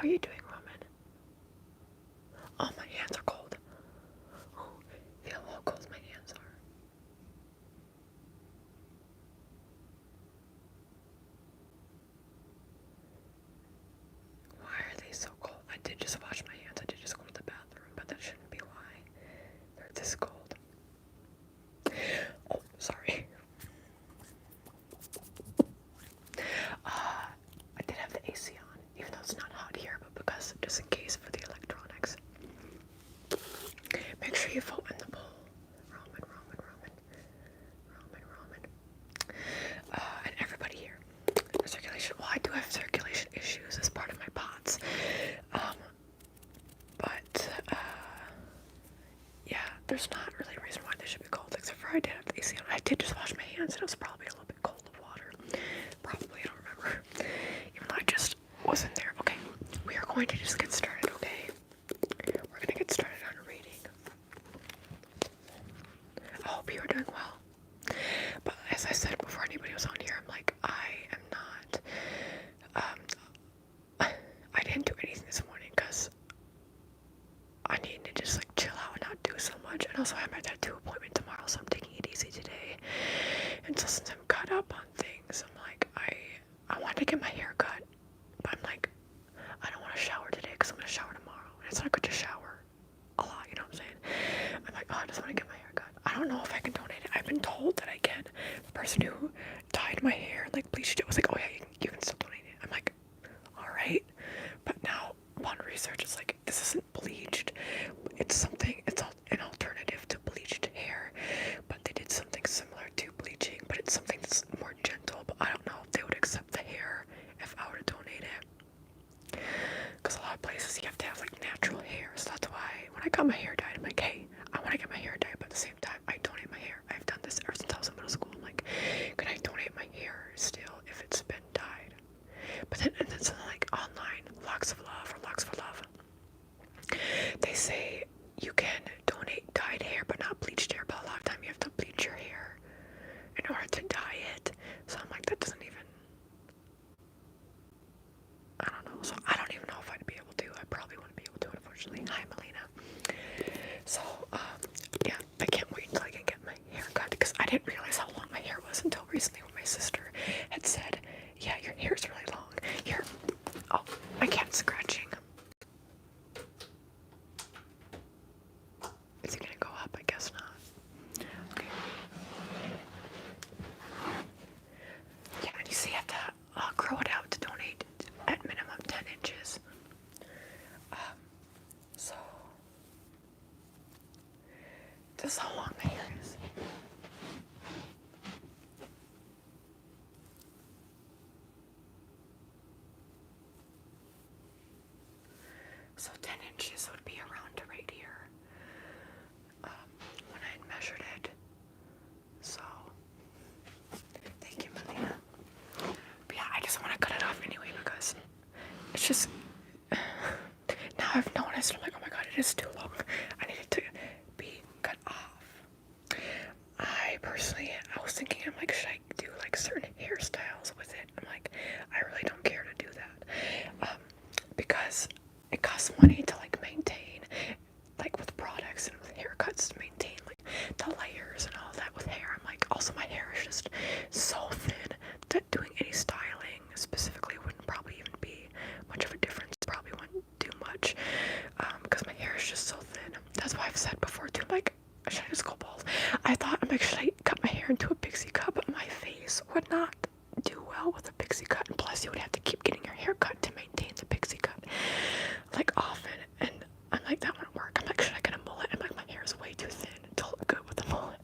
are you doing, Roman? Oh, my hands are cold. Oh, feel how cold my hands are. Why are they so cold? I did just wash my hands. I did just go to the bathroom, but that shouldn't be why they're this cold. Oh, sorry. I did have the AC on, even though it's not hot here, but because, just in case for the electronics. Make sure you vote in the poll. Roman. And everybody here. Circulation. Well, I do have circulation issues as part of my POTS. Yeah, there's not really a reason why they should be cold, except for I did have the AC on. I did just wash my hands, and it was probably a little bit cold of water. Probably, I don't remember. Even though I just wasn't there. Okay, we are going to just get started, okay? We're gonna get started on reading. I hope you are doing well. But as I said before anybody was on here, I'm like, I am not, I didn't do anything this morning because I need to just like chill out and not do so much. And also I have my tattoo appointment tomorrow, so I'm taking it easy today. And so since I'm caught up on things, I'm like, I wanted to get my hair cut, but I'm like, I don't want to shower today because I'm going to shower tomorrow. And it's not good to shower a lot, you know what I'm saying? I'm like, oh, I just want to get my hair cut. I don't know if I can donate it. I've been told that I can. The person who dyed my hair, like bleached it, was like, oh yeah, you can still donate it. I'm like, alright. But now, upon research, it's like, this isn't bleached. It's something, it's an alternative to bleached hair. But they did something similar to bleaching, but it's something that's more gentle. But I don't know if they would accept the hair if I were to donate it. Because a lot of places you have to have like natural hair. So that's why when I got my hair dyed, I'm like, hey, I want to get my hair dyed, but at the same time, I donate my hair. I've done this ever since I was in middle school. I'm like, can I donate my hair still if it's been dyed? But then, and then something like online, Locks of Love or Locks for Love, they say you can donate dyed hair, but not bleached hair. But a lot of time you have to bleach your hair in order to dye it. So I'm like, that doesn't even, I don't know. So I don't even know if I'd be able to. I probably wouldn't be able to, unfortunately. Hi, Melina. So, yeah, I can't wait until I can get my hair cut because I didn't realize how long my hair was until recently when my sister had said, yeah, your hair's really long. Here. Oh, my cat's scratching. Is it gonna go up? I guess not. Okay. Yeah, and you see, you have to grow it out to donate at minimum 10 inches. So, this is how long my hair is. So 10 inches would be around right here when I had measured it. So, thank you, Melina. But yeah, I just want to cut it off anyway because it's just, now I've noticed, I'm like, oh my god, it is too long. I need it to be cut off. I personally, I was thinking, I'm like, should I do like certain hairstyles with it? I'm like, I really don't care to do that. Because it costs money to like maintain, like with products and with haircuts to maintain like the layers and all that with hair. I'm like, also my hair is just so thin that doing any styling specifically wouldn't probably even be much of a difference. Probably wouldn't do much because my hair is just so thin. That's why I've said before too, like, should I just go bald? I thought, I'm like, should I cut my hair into a pixie cut? But my face would not do well with a pixie cut, and plus you would have to keep getting your hair cut to maintain the pixie cut like often, and I'm like, that wouldn't work. I'm like, should I get a mullet? I'm like, my hair is way too thin to look good with a mullet.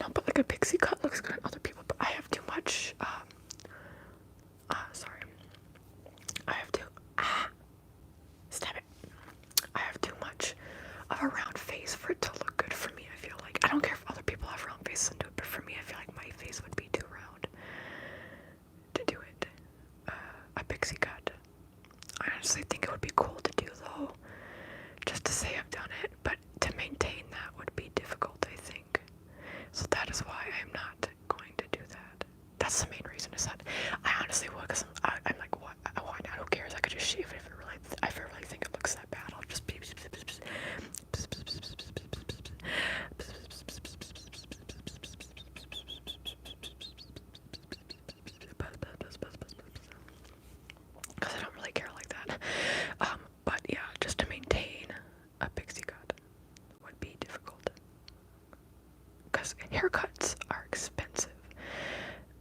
No, but like a pixie cut looks good on other people, but I have too much sorry, I have too stop it. I have too much of a round face for it to look good for me. I feel like, I don't care if other people have round faces and do it, but for me, I feel like my face would be too round to do it. A pixie cut, I honestly think it would be cool to do though, just to say I've done it, but to maintain that would be difficult, I think. So that is why I'm not going to do that. That's the main reason, is that I honestly would, because I'm like, what? Why not? Who cares? I could just haircuts are expensive.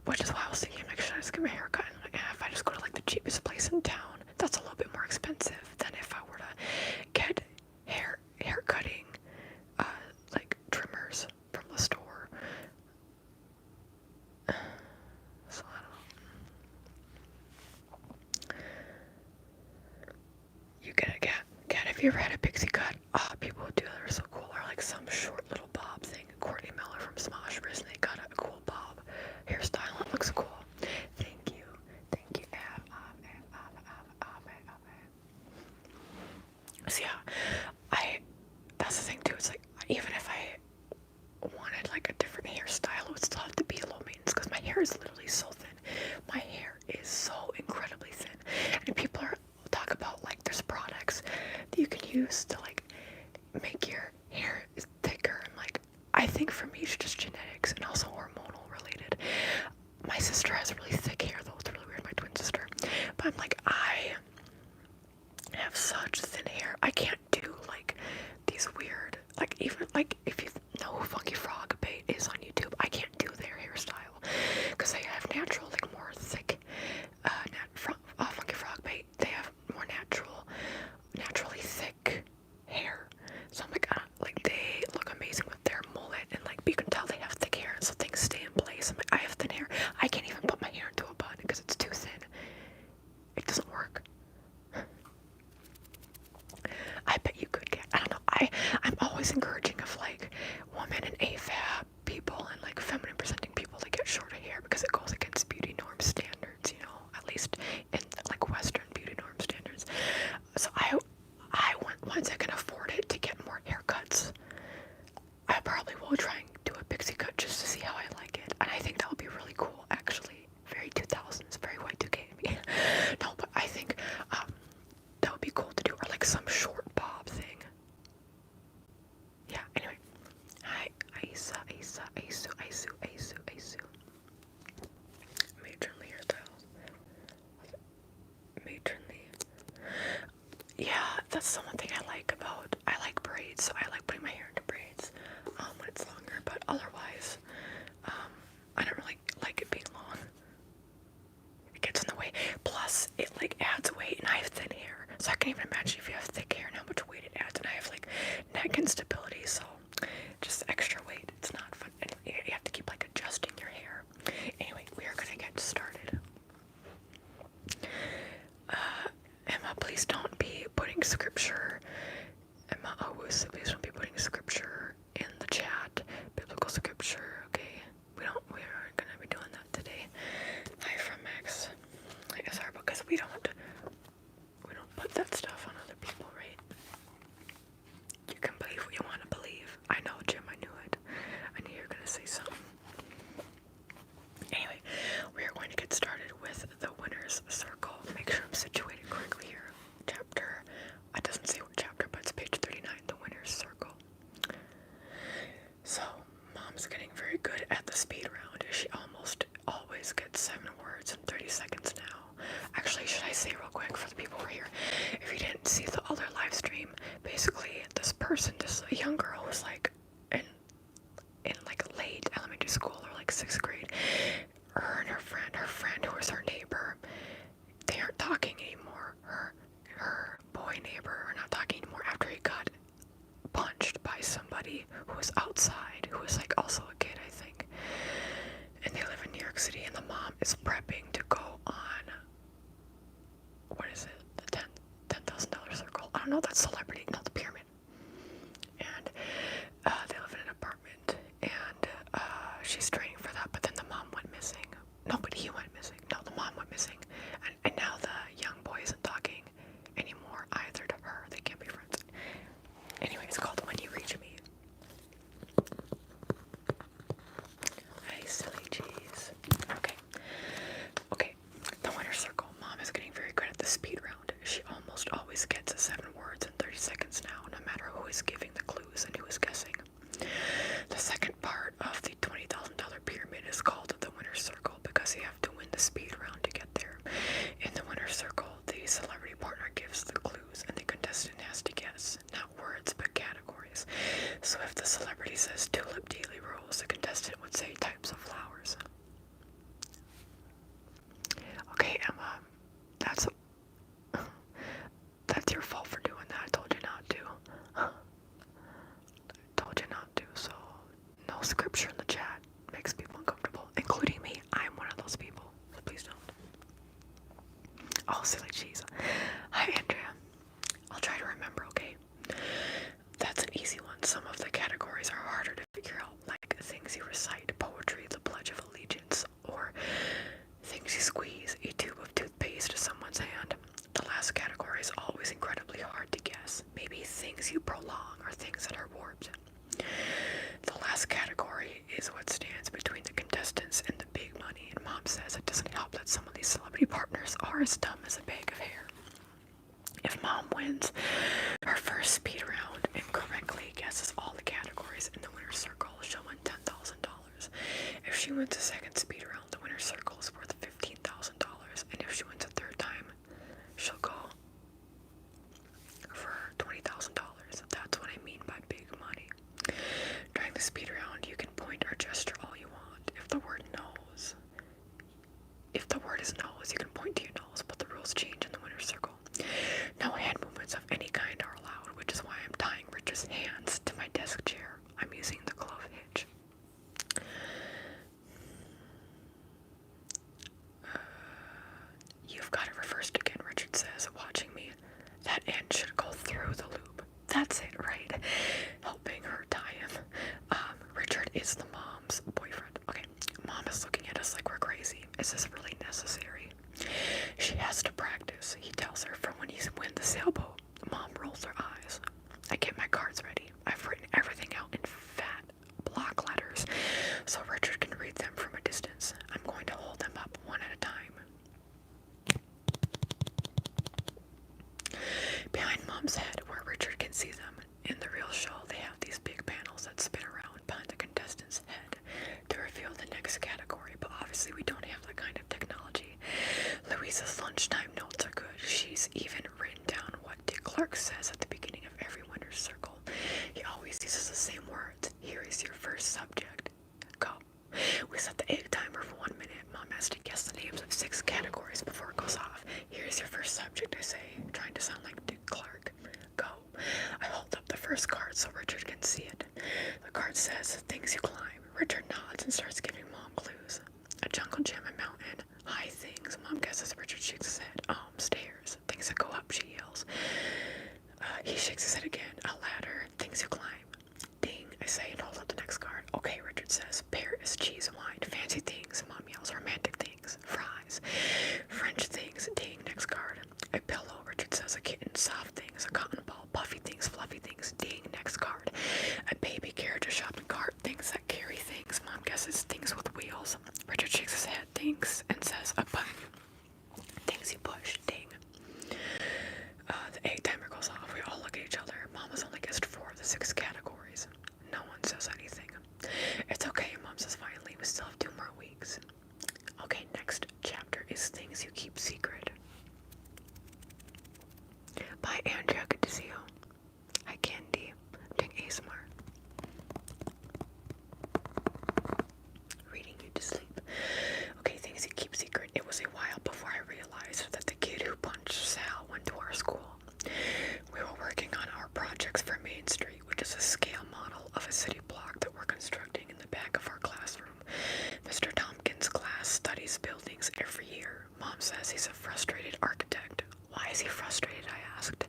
Which is why I was thinking, like, should I just get my hair cut? And like, if I just go to like the cheapest place in town, that's a little bit more expensive than if I were to get hair cutting, like trimmers from the store. So I don't know. You get have you ever had a pixie cut? People who do that are so cool. Or like some short little bob thing. Courtney Miller from Smosh recently got a cool bob hairstyle. It looks cool. Thank you. So yeah, that's the thing too. It's like, even if I wanted like a different hairstyle, it would still have to be low maintenance because my hair is literally so thin. My hair is so incredibly thin. And people talk about like there's products that you can use to like make your hair thicker. And like, I think for me it's just genetics and also hormonal related. My sister has really thick hair though. It's really weird, my twin sister. But I'm like, I have such thin hair. I can't do like these weird, like, even like if you know who Funky Frog Bait is on YouTube, I can't do their hairstyle because they have natural, like more thick, Funky Frog Bait. They have more naturally thick hair. So I'm like, like they look amazing with their mullet and like you can tell they have thick hair and so things stay in place. I'm like, I have thin hair. I can't even put my hair into a bun because it's too thin. It doesn't work. I bet you could get, I don't know, I'm always encouraging of like women and AFAB people and like feminine presenting people to get shorter hair because it goes against beauty norm standards, you know, at least in like Western beauty norm standards. So I want, once I can afford it, to get more haircuts. I probably will try and do a pixie cut just to see how I like it. And I think that would be really cool, actually. Very 2000s, very Y2K to me. No, but I think that would be cool to do, or like some short bob thing. Yeah, anyway. Hi, Aisu. Matronly hairstyles. Matronly. Yeah, that's the one thing I like braids, so I like putting my hair into braids when it's longer, but otherwise, I don't really like it being long. It gets in the way. Plus, it like adds weight, and I have thin hair, so I can't even imagine if you have thick hair and how much weight it adds. And I have like neck instability, so just extra weight. It's not fun. And you have to keep like adjusting your hair. Anyway, we are gonna get started. Emma, please don't be putting scripture. Emma Owusu, please don't be putting scripture in the chat. Biblical scripture, okay? We aren't gonna be doing that today. Hi from Max. It's hard because we don't put that stuff on other people, right? You can believe what you want to believe. I know, Jim, I knew it. I knew you were gonna say something. Anyway, we are going to get started with the winner's circle. Make sure I'm situated correctly here. Chapter, it doesn't say what chapter, but it's page 39, the winner's circle. So, Mom's getting very good at the speed round. She almost always gets 7 words in 30 seconds now. Actually, should I say real quick for the people who are here, if you didn't see the other live stream, basically this young girl was like in like late elementary school or like 6th grade. Her and her friend who was her neighbor, they aren't talking anymore. Her boy neighbor are not talking anymore after he got punched by somebody who was outside, who was like also a kid, I think. And they live in New York City, and the mom is prepping to go on, what is it, the $10,000 circle? I don't know, that's Celebrity, not the Pyramid. And they live in an apartment, and she's training for that, but then the mom went missing. No, but he went missing. No, the mom went missing. And now the young boy isn't talking anymore either to her. They can't be friends. Anyway, it's called When You Reach Me. Hey, silly cheese. Okay. The winner's circle. Mom is getting very good at the speed round. She almost always gets 7 words in 30 seconds now, no matter who is giving the clues and who is guessing. The second part of the $20,000 sight, poetry, the Pledge of Allegiance, or things you squeeze, a tube of toothpaste to someone's hand. The last category is always incredibly hard to guess. Maybe things you prolong or things that are warped. The last category is what stands between the contestants and the big money, and Mom says it doesn't help that some of these celebrity partners are as dumb as a bag of hair. If Mom wins her first speed round and correctly guesses all the categories in the winner's circle, she'll win $10,000. If she wins a second speed round, the winner's circle is worth $15,000, and if she wins a third time, she'll go for $20,000. That's what I mean by big money. During the speed round, you can point or gesture all you want. If the word is nose, you can point to your nose, but the rules change in the winner's circle. No hand movements of any kind are allowed, which is why I'm tying Richard's hands to my desk chair. I'm using the glove hitch. You've got it reversed again, Richard says, watching me. That end should go through the loop. That's it, right? Helping her tie him. Richard is the mom's boyfriend. Okay, Mom is looking at us like we're crazy. Is this really necessary? She has to practice, he tells her, for when you win the sailboat. Mom rolls her eyes. I get my cards ready. I've written everything out in fat block letters so Richard can read them from a distance. I'm going to hold them up one at a time. Behind Mom's head, where Richard can see them, in the real show, they have these big panels that spin around behind the contestant's head to reveal the next category, but obviously we don't have that kind of technology. Louisa's lunchtime notes are good. She's even written down what Dick Clark says at the beginning of every winner's circle. He always uses the same words. Here is your first subject. Go. We set the egg timer for 1 minute. Mom has to guess the names of 6 categories before it goes off. Here's your first subject, I say, trying to sound like Dick Clark. Go. I hold up the first card so Richard can see it. The card says, things you climb. Richard nods and starts giving Mom clues. A jungle gym, a mountain, high things. Mom guesses. Richard shakes his head. Stairs. Things that go up, she yells. He shakes his head again. A ladder. Things you climb. Ding, I say and hold up the next card. Okay, Richard says. Pear is cheese, wine. Fancy things. Mom yells. Romantic things. Fries. French things. Ding, next card. A pillow, Richard says. A kitten. Soft things. A cotton ball. Puffy things. Fluffy things. Ding, next card. A baby carriage. A shopping cart. Things that carry things. Mom guesses things with wheels. Richard shakes his head. Thinks and says a button. Things you push. Ding. The egg timer goes off. We all look at each other. Mom has only guessed 4 of the 6 categories. No one says anything. It's okay, Mom says finally. We still have 2 more weeks. Okay, next chapter is things you keep secret. Bye, Andrea. Good to see you. Hi, Candy. I'm doing ASMR. Reading you to sleep. Okay, things you keep secret. It was a while before I realized that the kid who punched Sal went to our school. We were working on our projects for Main Street, which is a scale model of a city block that we're constructing in the back of our classroom. Mr. Tompkins' class studies buildings every year. Mom says he's a frustrated architect. Why is he frustrated, I asked.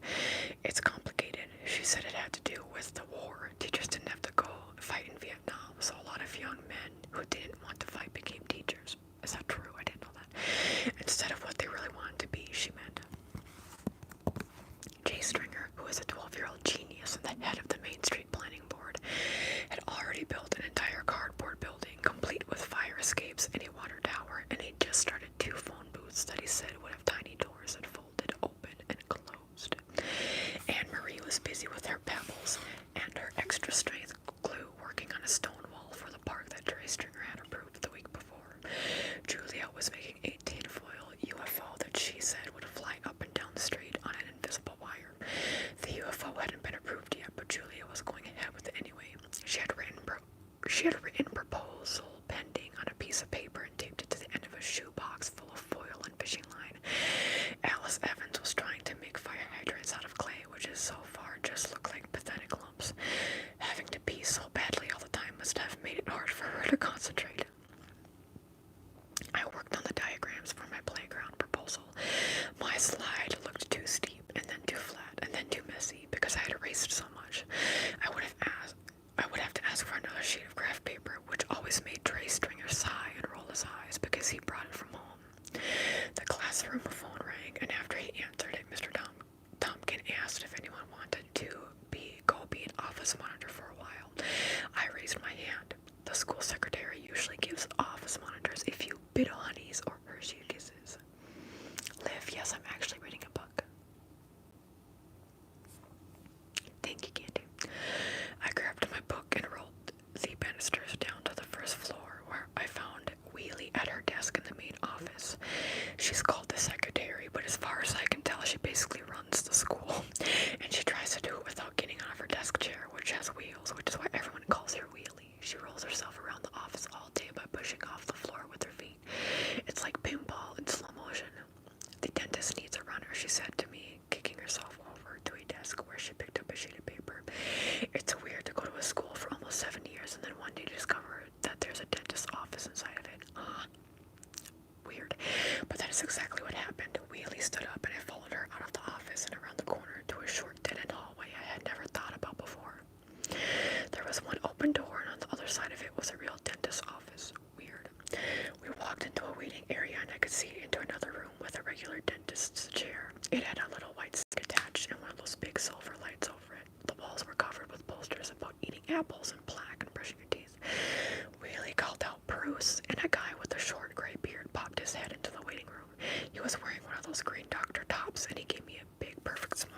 It's complicated. She said it had to do with the war. Teachers didn't have to go fight in Vietnam, so a lot of young men who didn't want to fight became teachers. Is that true? I didn't know that. Instead of what they really wanted to be, she meant. Jay Stringer, who is a 12-year-old genius and the head of the Main Street Planning Board, had already built an entire cardboard building, complete with fire escapes and a water tower, and he just started 2 phone booths that he said would have tiny doors that folded open and closed. Anne-Marie was busy with her pebbles and her extra-strength glue working on a stone wall for the park that Jay Stringer had approved the week before. Julia was making a tinfoil UFO that she said would fly up and down the street on an invisible wire. The UFO hadn't been approved yet, but Julia was going ahead with it anyway. She had written proposal pending on a piece of paper and taped it to the end of a shoebox full of foil and fishing line. Alice Evans was trying to make fire hydrants out of clay, which is so far just look like pathetic lumps. Having to pee so badly all the time must have made it hard for her to concentrate. I worked on the diagrams for my playground proposal. My slide looked too steep, and then too flat, and then too messy because I had erased so much. I would have to ask for another sheet of graph paper, which always made sigh and roll his eyes because he brought it from home. The classroom phone rang, and after he answered it, Mr. Tompkin asked if anyone wanted to go be an office monitor for a while. I raised my hand. The school secretary usually gives office monitors a few bit of honeys or Hershey kisses. Liv, yes, I'm actually reading a book. Thank you, Candy. I grabbed my book and rolled the banisters down to the first floor, where I found Wheelie at her desk in the main office. She's called the secretary, but as far as I can tell, she basically runs the school, and she tries to do it without getting out of her desk chair, which has wheels, which is why everyone calls her Wheelie. She rolls herself around the office all day by pushing off the floor with her feet. It's like pinball in slow motion. The dentist needs a runner, she said to me, kicking herself over to a desk where she picked up a sheet of paper. It's weird to go to a school for almost 7 years and then one day discover that there's a dentist's office inside of it. Weird. But that is exactly what happened. Wheelie stood up and I followed her out of the office and around the corner to a short dead-end hallway I had never thought about before. There was one open door, and on the other side of it was a real dentist's office. Weird. We walked into a waiting area and I could see into another room with a regular dentist's chair. It had a little white stick attached and one of those big silver lights over it. The walls were covered with posters about eating apples and plaque and brushing your teeth. Wheelie called out Bruce, and a guy with a short gray beard popped his head into the waiting room. He was wearing one of those green doctor tops, and he gave me a big, perfect smile.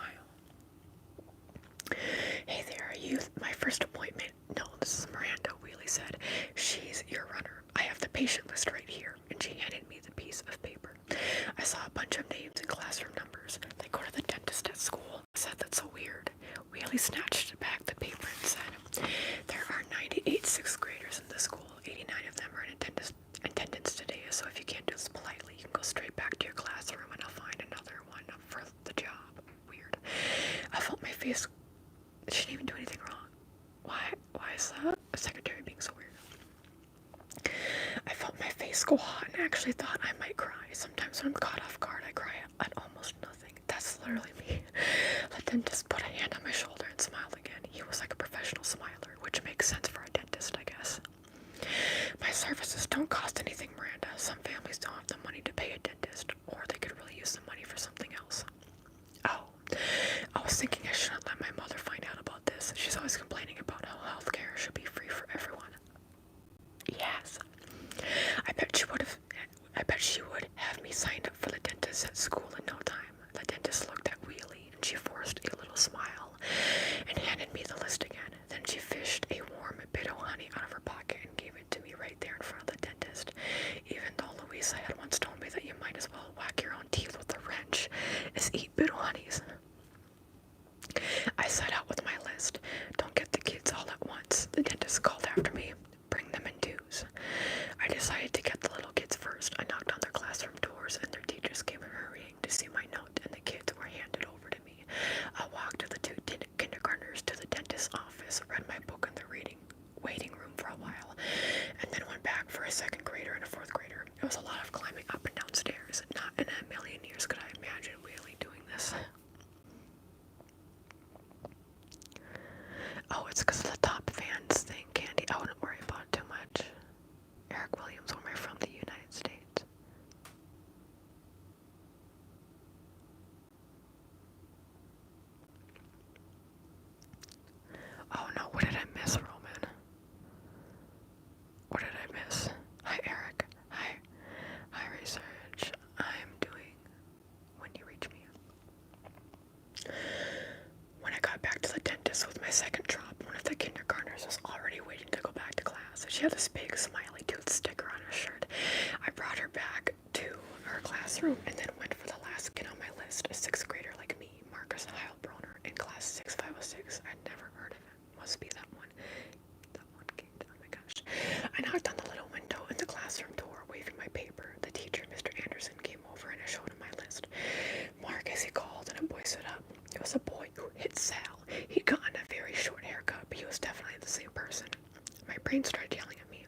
Hey there, are you my first appointment? No, this is Miranda, Wheelie said. She's your runner. I have the patient list right here, and she handed me the piece of paper. I saw a bunch of names and classroom numbers. They go to the dentist at school. I said, that's so weird. Wheelie snatched back the paper and said, there are 98 sixth graders in the school. 89 of them are in attendance today, so if you can't do this politely, you can go straight back to your classroom and I'll find another one for the job. Weird. I felt my face. She didn't even do anything wrong. Why is that? The secretary being so weird. I felt my face go hot and actually thought I might cry. Sometimes when I'm caught off guard, I cry at almost nothing. That's literally me. The dentist put a hand on my shoulder and smiled again. He was like a professional smiler, which makes sense for a dentist, I guess. My services don't cost anything, Miranda. Some families don't have the money to pay a dentist, or they could really use the money for something else. Oh, I was thinking I shouldn't let my mother find out about this. She's always complaining about how healthcare should be free for everyone. Yes. I bet she would have me signed up for the dentist at school in no time. The dentist looked at Wheelie and she forced a little smile and handed me the list again. Then she fished a warm bit of honey out of her pocket and gave it to me right there in front of the dentist. Even though Louisa had once told me that you might as well whack your own teeth with a wrench as eat bit of honeys. I set out with my list. Don't get the kids all at once. The dentist called after me. Bring them in twos. I decided to get the little kids first. I knocked on their classroom doors and their teachers came hurrying to see my note, and the kids were handed over to me. I walked to the two kindergartners to the dentist's office, read my book in the waiting room for a while, and then went back for a second grader and a fourth grader. It was a lot of climbing up and down stairs. Not in a million years could I imagine really doing this. Oh, it's because of the top fans thing, Candy. I wouldn't worry about it too much. Eric Williams, when we're from the United States. Oh no, what did I miss, Roman? What did I miss? Hi, Eric. Hi, research. I'm doing when you reach me. When I got back to the dentist with my second drop, one of the kindergartners was already waiting to go back to class. She had this big smiley tooth sticker on her shirt. I brought her back to her classroom and then went for the last kid on my list, a sixth grader like me, Marcus Heilbronner, in class 6506. I'd never heard of him. Must be that one. That one kid. Oh my gosh. I knocked on the little window in the classroom door, waving my paper. The teacher, Mr. Anderson, came over and I showed him my list. Marcus, he called, and a boy stood up. It was a boy who hit Sal. He'd gotten a very short haircut, but he was definitely the same person. My brain started yelling at me.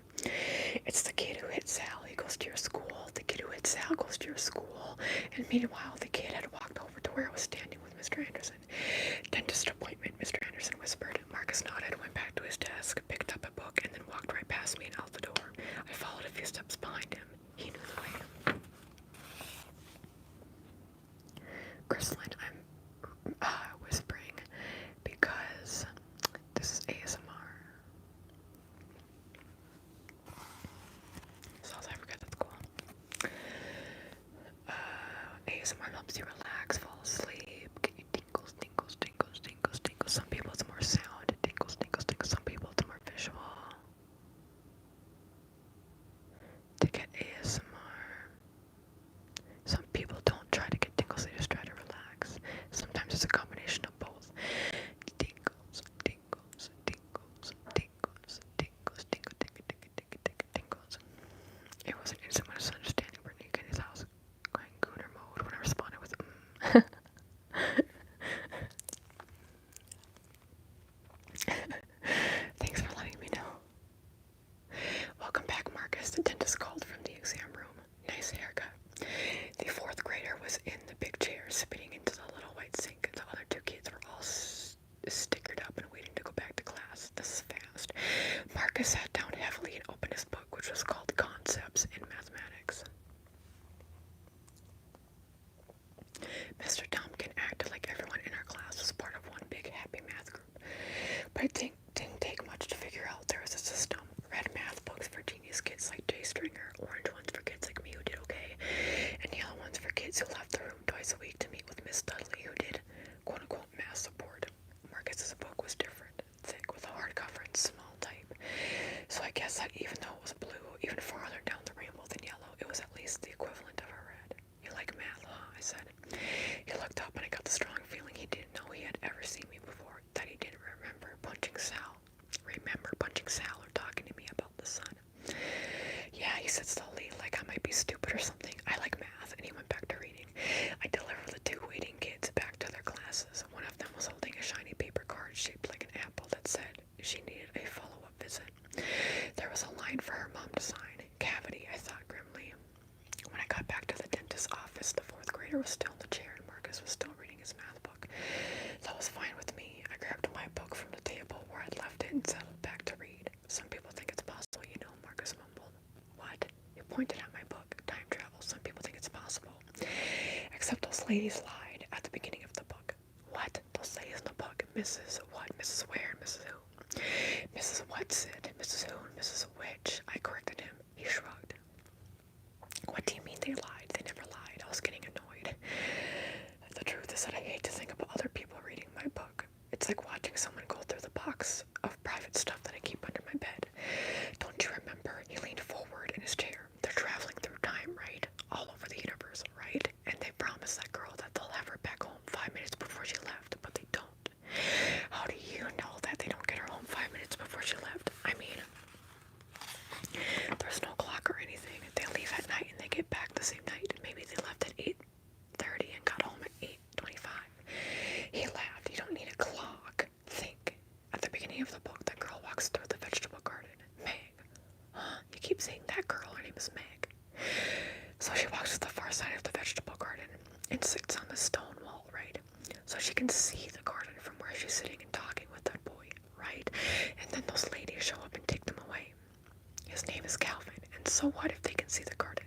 It's the kid who hit Sal. He goes to your school. The kid who hit Sal goes to your school. And meanwhile, the kid had walked over to where I was standing with Mr. Anderson. Dentist appointment, Mr. Anderson whispered. Marcus nodded, went back to his desk, picked up a book, and then walked right past me and out the door. I followed few steps behind him. He knew the way. Crystalline, I'm whispering because this is ASMR. South Africa, that's cool. ASMR helps you relax, fall asleep, get you tingles, tingles, tingles, tingles, tingles. Some people it's more sound, tingles, tingles, tingles. Some people it's more visual. To get ASMR, some people don't try to get tingles, they just try to relax. Sometimes it's a combination of both. Tingles, tingles, tingles, tingles, tingles, tingle, tingle, tingle, tingle, tingle, tingles. It was an instant misunderstanding. Brittney in his house going gooner mode when I responded with Thanks for letting me know. Welcome back, Marcus. The dentist called from the exam room. Nice haircut. The fourth grader was in the big chair, spitting into the little white sink. The other two kids were all stickered up and waiting to go back to class. This is fast. Marcus sat down heavily and opened his book, which was called Concepts in Mathematics. Mr. Tompkin acted like everyone in our class was part of one big happy math group. But it didn't take much to figure out there was a system. Red math books for genius kids like Jay Stringer, orange ones for kids like me who did okay, and yellow ones for kids who left the room twice a week to meet with Miss Dudley, who did quote-unquote math support. Marcus's book was different, thick with a hardcover and small type. So I guess that even though it was blue, even farther down the rainbow than yellow, it was at least the equivalent of a red. You like math, huh? I said. He looked up and I got the strong feeling he didn't know he had ever seen me before, that he didn't remember punching Sal or talking to me about the sun. Yeah, he said slowly, like I might be stupid or something. I like math, and he went back to reading. I delivered the two waiting kids back to their classes. One of them was holding a shiny paper card shaped like an apple that said she needed a follow-up visit. There was a line for her mom to sign. Cavity, I thought grimly. When I got back to the dentist's office, the fourth grader was still in the chair and Marcus was still reading his math book. That was fine with me. I grabbed my book from the table where I'd left it and settled back to read. Some people think it's possible, you know, Marcus mumbled. What? You pointed at my book. Time travel. Some people think it's possible. Except those ladies lied at the beginning of the book. What? Those ladies in the book? Mrs. What? Mrs. Where? Mrs. Who? Mrs. Whatsit? Mrs. Who? And Mrs. Which? I corrected him. He shrugged. What do you mean they lied? They never lied. I was getting annoyed. The truth is that I hate to think about other people reading my book. It's like watching someone go through the box of private stuff that I keep under my bed. Don't you remember? He leaned forward in his chair. They're traveling through time, right? All over the universe, right? And they promised that girl that they'll have her back home 5 minutes before she left, but they don't. How do you know that they don't get her home 5 minutes before she left? I mean, there's no clock or anything. They leave at night and they get back the same night. Maybe they left at 8:30 and got home at 8:25. He laughed. You don't need a clock. Think. At the beginning of the book, the girl walks through the vegetable garden. Meg. Huh? You keep saying that girl. Her name is Meg. So she walks to the far side of the vegetable garden and sits on the stone wall, right? So she can see the garden from where she's sitting and talking with that boy, right? And then those ladies show up and take them away. His name is Calvin, and so what if they can see the garden?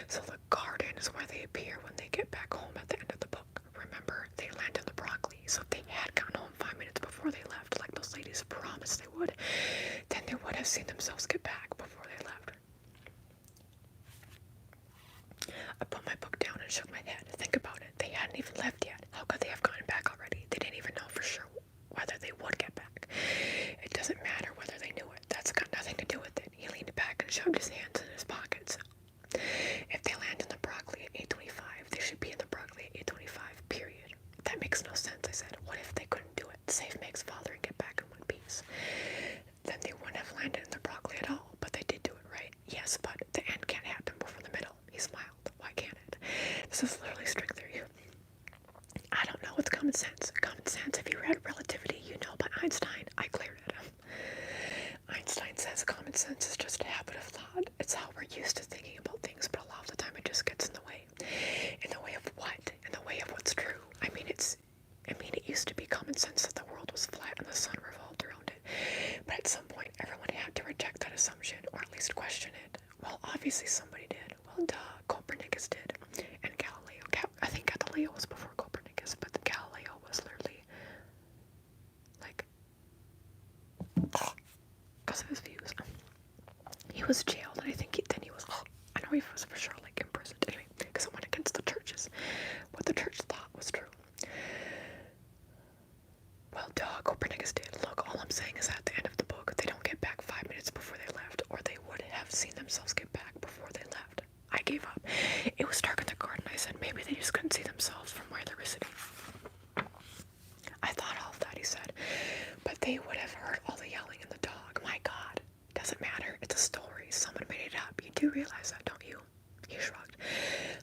So the garden is where they appear when they get back home at the end of the book. Remember, they land in the broccoli, so if they had gotten home 5 minutes before they left, like those ladies promised they would, then they would have seen themselves get back before they left. I put my book down and shook my head. Think about it. They hadn't even left yet. How could they have gotten back already? They didn't even know for sure whether they would get back. It doesn't matter whether they knew it. That's got nothing to do with it. He leaned back and shoved his hands in his pockets. If they land in the broccoli at 8:25, they should be in the broccoli at 8:25, period. That makes no sense, I said. What if they couldn't do it? Save Meg's father and get back in one piece. Then they wouldn't have landed in the broccoli at all, but they did do it, right? Yes, but the end can't happen before the middle. He smiled. Why can't it? This is literally string theory. I don't know. Well, obviously somebody did. Well, duh, Copernicus did. And Galileo. I think Galileo was before Copernicus, but the Galileo was literally, like, because of his views. He was jailed, and I think then he was, I know he was for sure, like, imprisoned. Anyway, because it went against the churches. What the church thought was true. Well, duh, Copernicus did. Look, all I'm saying is at the end of the book, they don't get back 5 minutes before they left, or they would have seen themselves get back before they left. I gave up. It was dark in the garden. I said maybe they just couldn't see themselves from where they were sitting. I thought all of that, he said, but they would have heard all the yelling and the dog. My God, doesn't matter. It's a story. Someone made it up. You do realize that, don't you? He shrugged.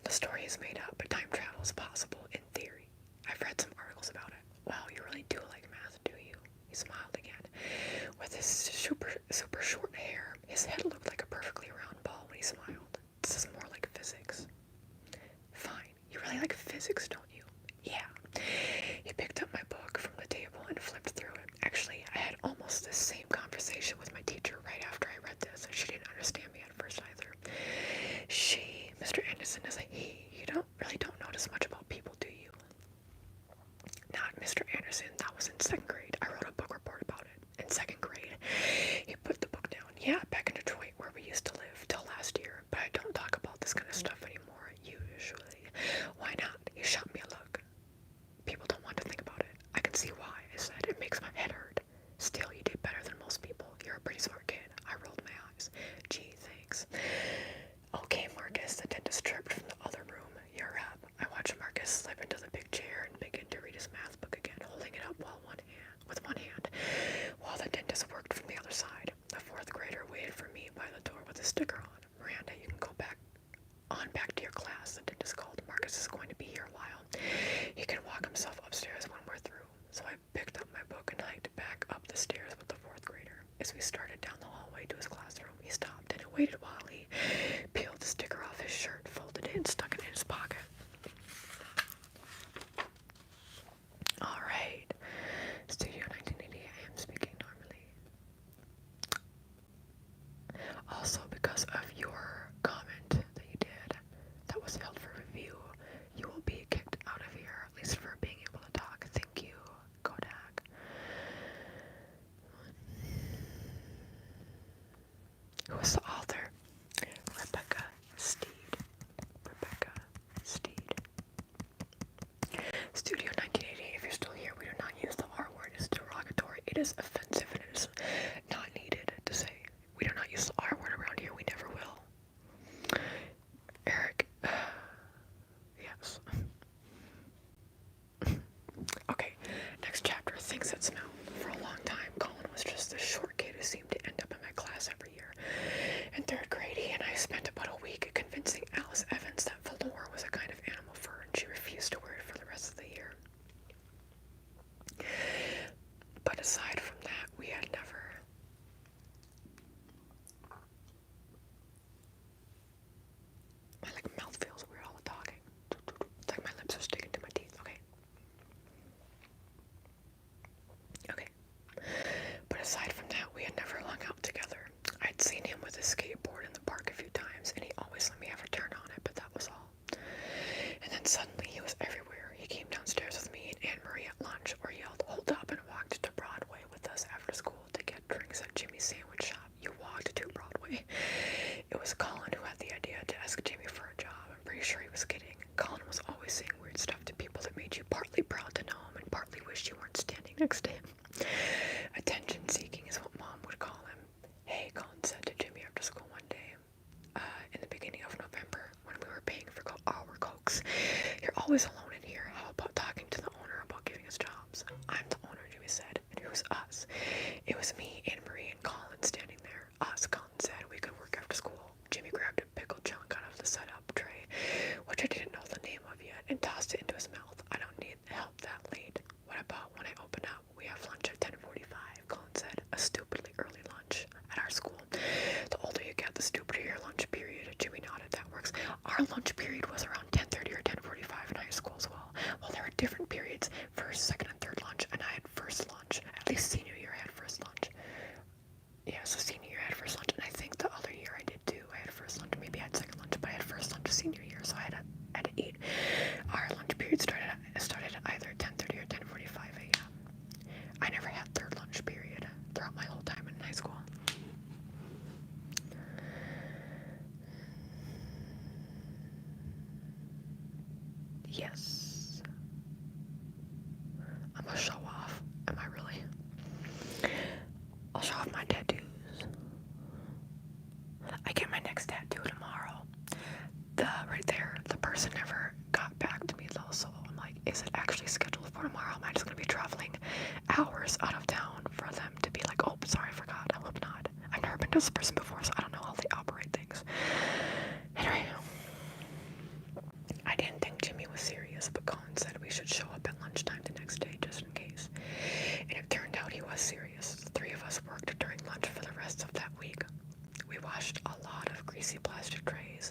The story is made up, but time travel is possible in theory. I've read some articles about it. Wow, you really do like math, do you? He smiled again. With his super short hair, his head looked like a perfectly round ball when he smiled. This is more like physics. Fine. You really like physics, don't you? Yeah. He picked up my book from the table and flipped through it. Actually, I had almost the same conversation with my teacher right after I read this. She didn't understand me at first either. Mr. Anderson is a he. You really don't notice much about people, do you? Not Mr. Anderson. That was in 2nd grade. I wrote a book report about it. In 2nd grade. He put the book down. Yeah, back in Detroit where we used to live till last year. But I don't talk about this kind of stuff anymore, usually. Why not? He shot me a look. People don't want to think about it. I can see why, I said. It makes my head hurt. Still, you did better than most people. You're a pretty smart kid. I rolled my eyes. Gee, thanks. Okay, Marcus, the dentist chirped from the other room. You're up. I watched Marcus slip into the big chair and begin to read his math book again, holding it up with one hand, while the dentist worked from the other side. The 4th grader waited for me by the door with a sticker on. Miranda, you can go back to your class, the dentist called. Marcus is going to be here a while. He can walk himself upstairs when we're through. So I picked up my book and hiked back up the stairs with the 4th grader. As we started down the hallway to his classroom, he stopped and waited while he peeled the sticker off his shirt, folded it, and stuck it in his pocket. Alright. Studio 1980, I am speaking normally. Also, because of your comment that you did, that was held for review, you will be kicked out of here, at least for being able to talk. Thank you, Kodak. Who was the author? Rebecca Steed. Studio 1980, if you're still here, we do not use the R word. It's derogatory. It is offensive and it is not needed to say. We do not use the R word around here. We never will. Eric. Yes. Okay, next chapter. Things that smell. For a long time, Colin was just this short kid who seemed to end up in my class every year. In 3rd grade, he and I spent about a week convincing Alice Evans that velour was a kind of animal fur, and she refused to wear it for the rest of the year. But aside from that, we had never... My mouth feels weird all the talking. It's like my lips are sticking to my teeth. Okay. But aside from that, we had never hung out together. I'd seen him with his skateboard in the park a few times, and he always let me have a turn on it, but that was all. And then suddenly he was everywhere. He came downstairs with me and Anne-Marie at lunch, or yelled, "Hold up," and walked to Broadway with us after school to get drinks at Jimmy's sandwich shop. You walked to Broadway. It was Colin who had the idea to ask Jimmy for a job. I'm pretty sure he was kidding. Colin was always saying weird stuff to people that made you partly proud to know him and partly wish you weren't standing next to him. Attention-seeking is what Mom would call him. Hey, Colin said to Jimmy after school one day, in the beginning of November, when we were paying for our Cokes. You're always alone in here. How about talking to the owner about giving us jobs? I'm the owner, Jimmy said. And who's us? It was me, Anne-Marie, and Colin standing there. Us, Colin said. We could work after school. Jimmy grabbed a pickled chunk out of the setup tray, which I didn't know the name of yet, and tossed it into his mouth. I don't need help that late. What about when I open up? We have lunch at 10:45, Colin said. A stupidly early lunch at our school. The older you get, the stupider your lunch period. Jimmy nodded. That works. Our lunch period was around 10:30 or 10:45 in high school as well. Well, there were different periods. First, second, and third lunch, and I had first lunch. At least senior year I had first lunch. Yeah, so senior year I had first lunch, and I think the other year I did too. I had first Yes. I'm gonna show off. Am I really? I'll show off my tattoos. I get my next tattoo tomorrow. Right there, the person never got back to me though, so I'm like, is it actually scheduled for tomorrow? Am I just gonna be traveling hours out of town for them to be like, oh, sorry, I forgot. I hope not. I've never been to this person before, so I don't know how they operate things. Anyway, I didn't think Jimmy was serious, but Colin said we should show up at lunchtime the next day just in case. And it turned out he was serious. The three of us worked during lunch for the rest of that week. We washed a lot of greasy plastic trays,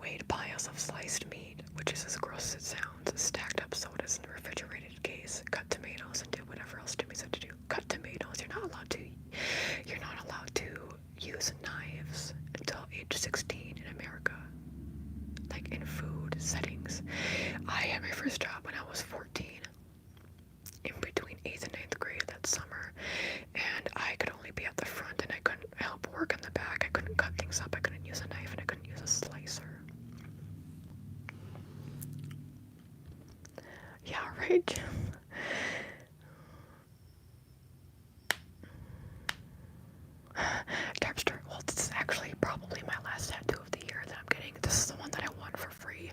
weighed piles of sliced meat, which is as gross as it sounds, stacked up sodas in the refrigerated case, cut tomatoes, and did whatever else Jimmy said to do. Cut tomatoes. You're not allowed to use knives until age 16 in America. Like in food settings. I had my first job when I was 14. In between 8th and 9th grade that summer, and I could only be at the front and I couldn't help work in the back. I couldn't cut things up, I couldn't use a knife, and I couldn't use a slicer. Yeah, right? Terpster, well, this is actually probably my last tattoo of the year that I'm getting. This is the one that I won for free.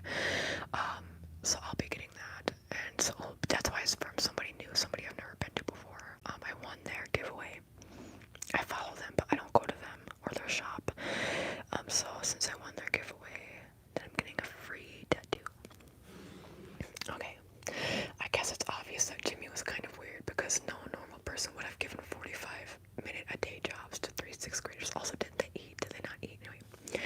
So I'll be getting that. And so that's why it's from somebody new, somebody I've never been to before. I won their giveaway. I follow them, but I don't go to them or their shop. So since I won their giveaway, then I'm getting a free tattoo. Okay. I guess it's obvious that Jimmy was kind of weird because no normal person would have given 45-minute-a-day jobs to 3 6th graders. Also, did they eat? Did they not eat? Anyway.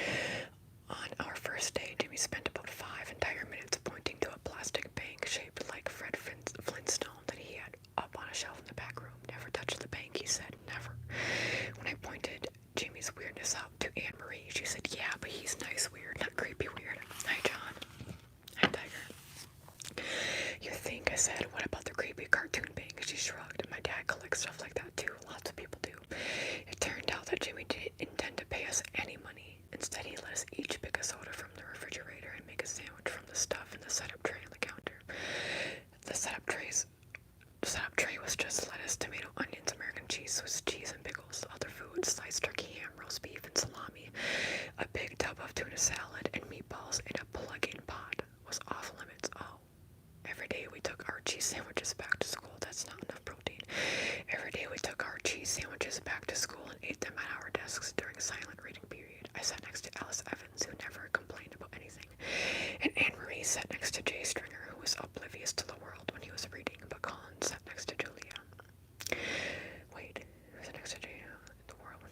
On our first day, Jimmy spent about 5 entire minutes pointing to a plastic bank shaped like Fred Flintstone that he had up on a shelf in the back room. Never touch the bank, he said. Never. When I pointed Jimmy's weirdness out to Anne Marie, she said, yeah, but he's nice weird, not creepy weird. Hi, John. Hi, Tiger. You think, I said, what about the creepy cartoon bank? She shrugged. My dad collects stuff like that too. Lots of people do. It turned out that Jimmy didn't intend to pay us any money. Instead, he let us each pick a soda from the refrigerator and make a sandwich from the stuff in the setup tray on the counter. The setup tray was just lettuce, tomato, onions, American cheese, Swiss cheese, and pickles. Other foods, sliced turkey, ham, roast beef, and salami. A big tub of tuna salad and meatballs in a plug-in pot was off limits. Oh. Every day we took our cheese sandwiches back to school. That's not enough protein. Every day we took our cheese sandwiches back to school and ate them at our desks during silent reading period. I sat next to Alice Evans, who never complained about anything, and Anne Marie sat next to Jay Stringer, who was oblivious to the world when he was reading, but Colin sat next to Julia. Wait, who sat next to Jay in the world when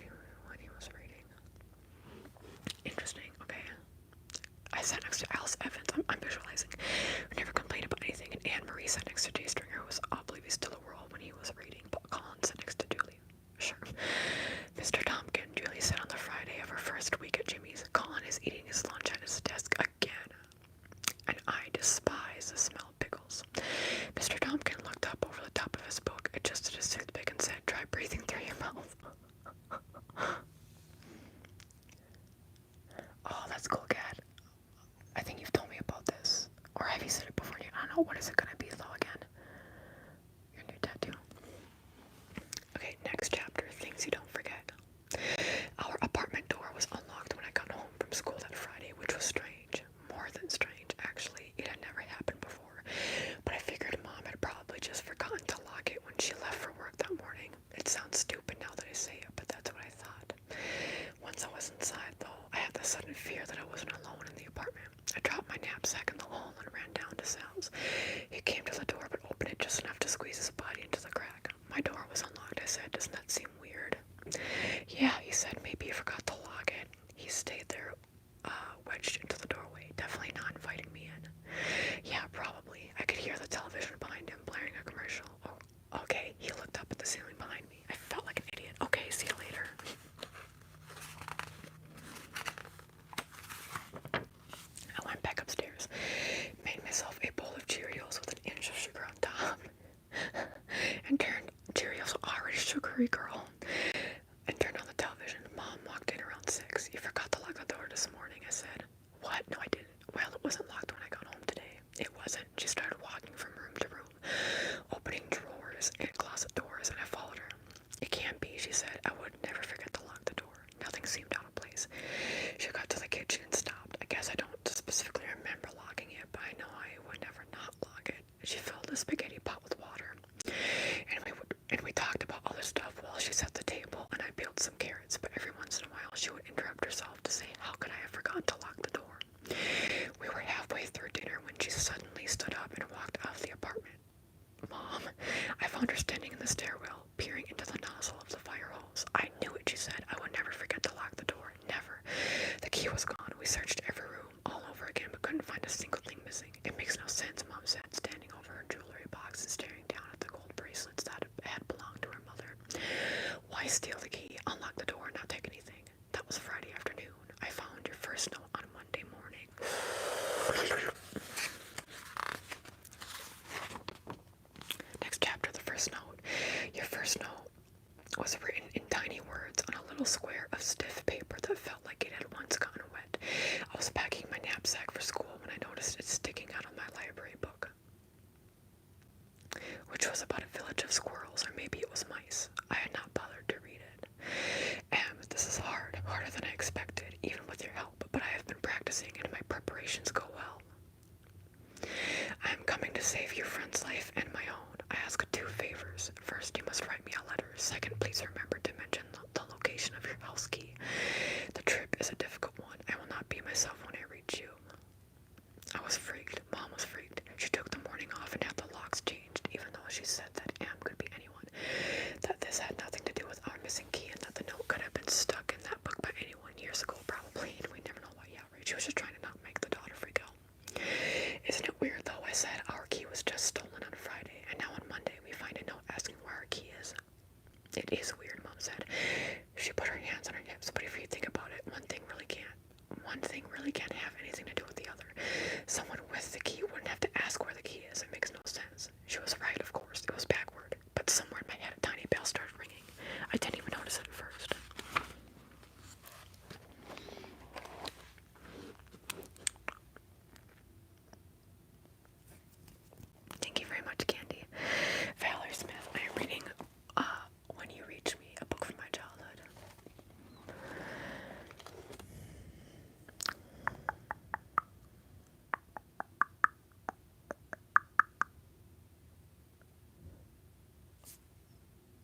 he was reading? Interesting, okay. I sat next to Alice Evans, I'm visualizing, who never complained about anything, and Anne Marie sat next to Jay Stringer, who was oblivious to the world when he was reading, but Colin sat next to Julie. Sure. Mr. Tompkin, Julie said on the Friday of her first week at Jimmy's. Colin is eating his lunch at his desk again, and I despise the smell of pickles. Mr. Tompkin looked up over the top of his book, adjusted his toothpick, and said, try breathing through your mouth. Oh, that's cool, Cat. I think you've told me about this. Or have you said it before? I don't know. What is it going to be, though, again? Your new tattoo. Okay, next chapter. Things you don't forget. Our apartment door was unlocked when I got home from school that Friday, which was strange. More than strange, actually. It had never happened before. But I figured Mom had probably just forgotten to lock it when she left for work that morning. It sounds stupid now that I say it, but that's what I thought. Once I was inside, though, I had the sudden fear that I wasn't alone in the apartment. I dropped my knapsack in the hall and ran down to Sal's. He came to the door but opened it just enough to squeeze his body into the crack. My door was unlocked, I said. Doesn't that seem weird? Yeah, he said. Maybe he forgot to lock it. He stayed there, wedged into the doorway, definitely not inviting me in. Yeah, probably. I could hear the television behind him blaring a commercial. Oh, okay. He looked up at the ceiling behind me. I felt like an idiot. Okay, see you later. I went back upstairs, made myself a bowl of Cheerios with an inch of sugar on top, and turned Cheerios already sugary, girl, and turned on the television. Mom walked in around 6. You forgot to lock the door this morning, I said. What? No, I didn't. Well, it wasn't locked when I got home today. It wasn't. key was gone. We searched every room all over again, but couldn't find a single thing missing. It makes no sense, Mom said, standing over her jewelry box and staring down at the gold bracelets that had belonged to her mother. Why steal the key, unlock the door, and not take anything? That was Friday afternoon. I found your first note on Monday morning. Next chapter, the first note. Your first note was written in tiny words on a little square of stiff paper that felt like it had once gotten wet. I was packing my knapsack for school when I noticed it sticking out of my library book, which was about a village of squirrels, or maybe it was mice. I had not bothered to read it. This is hard, harder than I expected, even with your help, but I have been practicing and my preparations go well. I am coming to save your friend's life and my own. I ask 2 favors. First, you must write me a letter. Second, please remember to mention the location of your house key. The trip is a difficult one. I will not be myself when I reach you. I was freaked. Mom was freaked. She took the morning off and had the locks changed, even though she said that Am could be anyone, that this had nothing to do with our missing key, and that the note could have been stuck in that book by anyone years ago, probably, and we never know why. Yeah, right. She was just trying to not make the daughter freak out. Isn't it weird, though? I said our key was just stolen on Friday, and now on Monday we find a note asking where our key is. It is weird, Mom said. She put her hands on her hips, but if you think about it, one thing really can't have anything to do with the other. Someone with the key wouldn't have to ask where the key is. It makes no sense. She was right, of course. It was backward. But somewhere in my head, a tiny bell started ringing. I didn't even notice it at first. Thank you very much, Candy. Valerie Smith. I am reading When You Reach Me, a book from my childhood.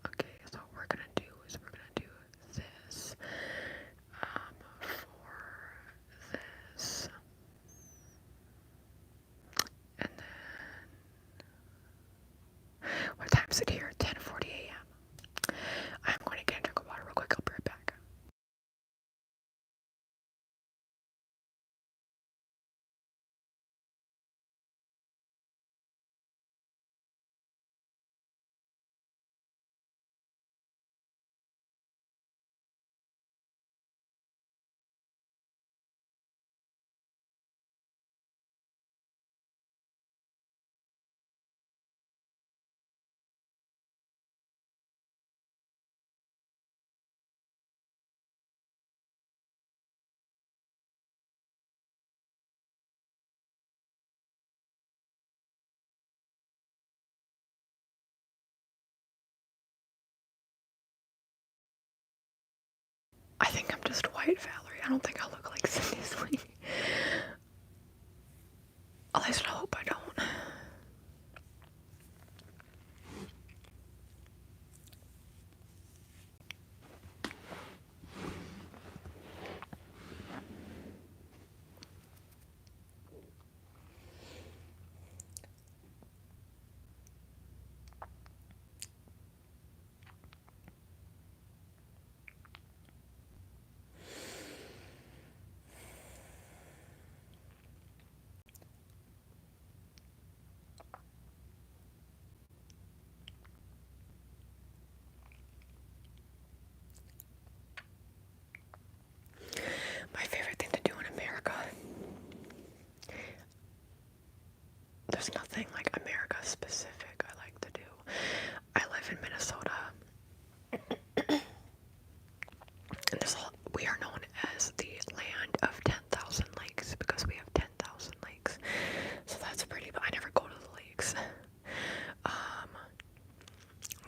Okay, so what we're gonna do is we're gonna do this for this, and then what time is it here? 10:40 a.m. I'm going to get a drink of water real quick. I'll be right back. I think I'm just white, Valerie. I don't think I look like Cindy Sweeney. At least I hope I don't. My favorite thing to do in America. There's nothing like America specific I like to do. I live in Minnesota. And we are known as the land of 10,000 lakes because we have 10,000 lakes. So that's pretty, but I never go to the lakes.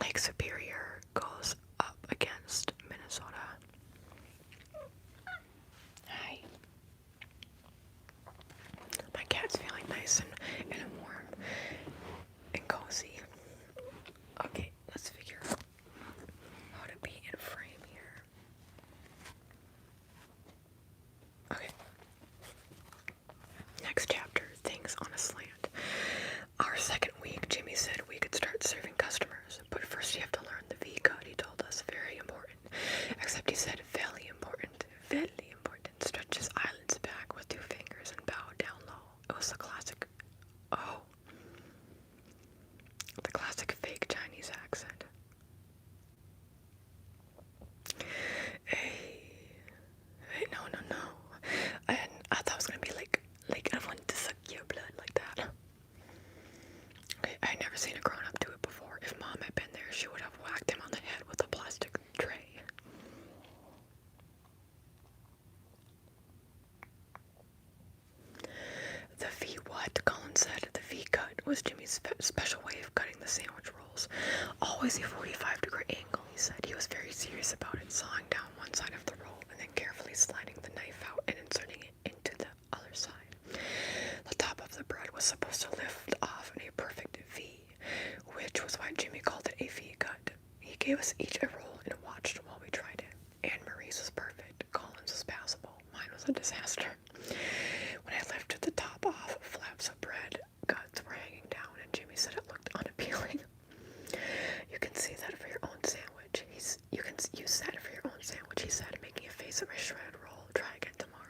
Lake Superior goes up against Minnesota. Hi. My cat's feeling nice and warm and cozy. Okay, let's figure out how to be in frame here. Okay. Next chapter, Things on a Slant. Our second week, Jimmy said we could start serving customers, but first you have to learn the V code, he told us. Very important. Except he said very important. Very important. Stretched his eyelids I thought it was gonna be like I wanted to suck your blood like that. Okay, I had never seen a grown up do it before. If Mom had been there, she would have whacked him on the head with a plastic tray. The V-what? Colin said the V-cut was Jimmy's special way of cutting the sandwich rolls. Always a 45-degree angle, he said. He was very serious about it, sawing down one side of the roll and then carefully sliding the knife out and inserting it into the other side. The top of the bread was supposed to lift off in a perfect V, which was why Jimmy called it a V-cut. He gave us each a roll and watched while we tried it. Anne-Marie's was perfect. Colin's was passable. Mine was a disaster. When I lifted the top off, flaps of bread guts were hanging down, and Jimmy said it looked unappealing. You can see that for your own sandwich. You can use that for your own sandwich, he said, making a face at my shredded roll. Try again tomorrow.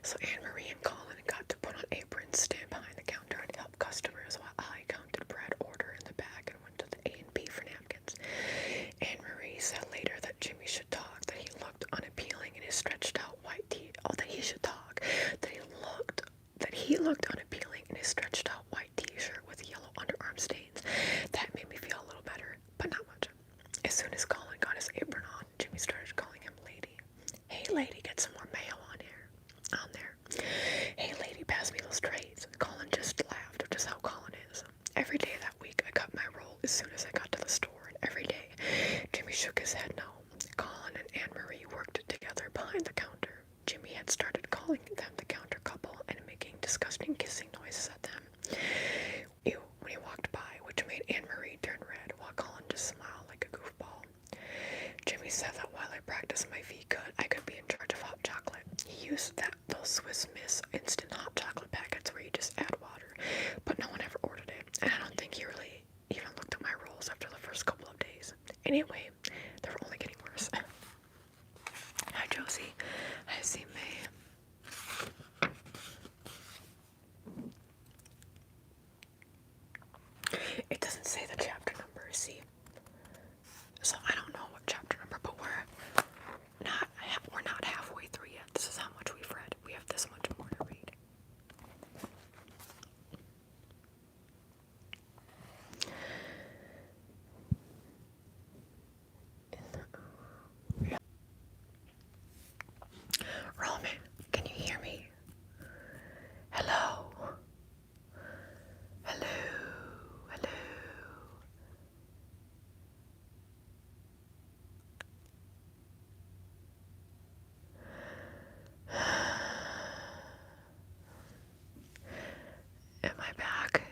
So Anne-Marie and Colin got to put on aprons, stand behind the counter, and help customers while I counted bread, order in the bag, and went to the A&P for napkins. Anne-Marie said later that Jimmy should talk, that he looked unappealing in his stretched out white tee. Oh, that he should talk. That he looked unappealing in his stretched out white t-shirt with yellow underarm stains. That made me feel a little better, but not much. As soon as Colin got his apron on, Jimmy started calling him lady. Hey lady, get some more mayo on there. Hey lady, pass me those trays. Colin just laughed, which is how Colin is. Every day that week, I cut my roll as soon as I got to the store, and every day, Jimmy shook his head no. Colin and Anne-Marie worked together behind the counter. Jimmy had started calling them the counter couple and making disgusting kissing noises at them. Ew, when he walked by, which made Anne-Marie turn red, while Colin just smiled like a goofball. Jimmy said that while I practiced my V-cut, I could be in charge of hot chocolate. He used those Swiss Miss instant hot chocolate packets where you just add water, but no one ever ordered it, and I don't think he really even looked at my rolls after the first couple of days. Anyway, they were only getting worse. Hi Josie. Hi C May. It doesn't say the chapter number, see? So I don't know what chapter number, but we're not halfway through yet. This is how much we've read. We have this much more to read. Roman, can you hear me? Hello? Hello? Hello? Am I back?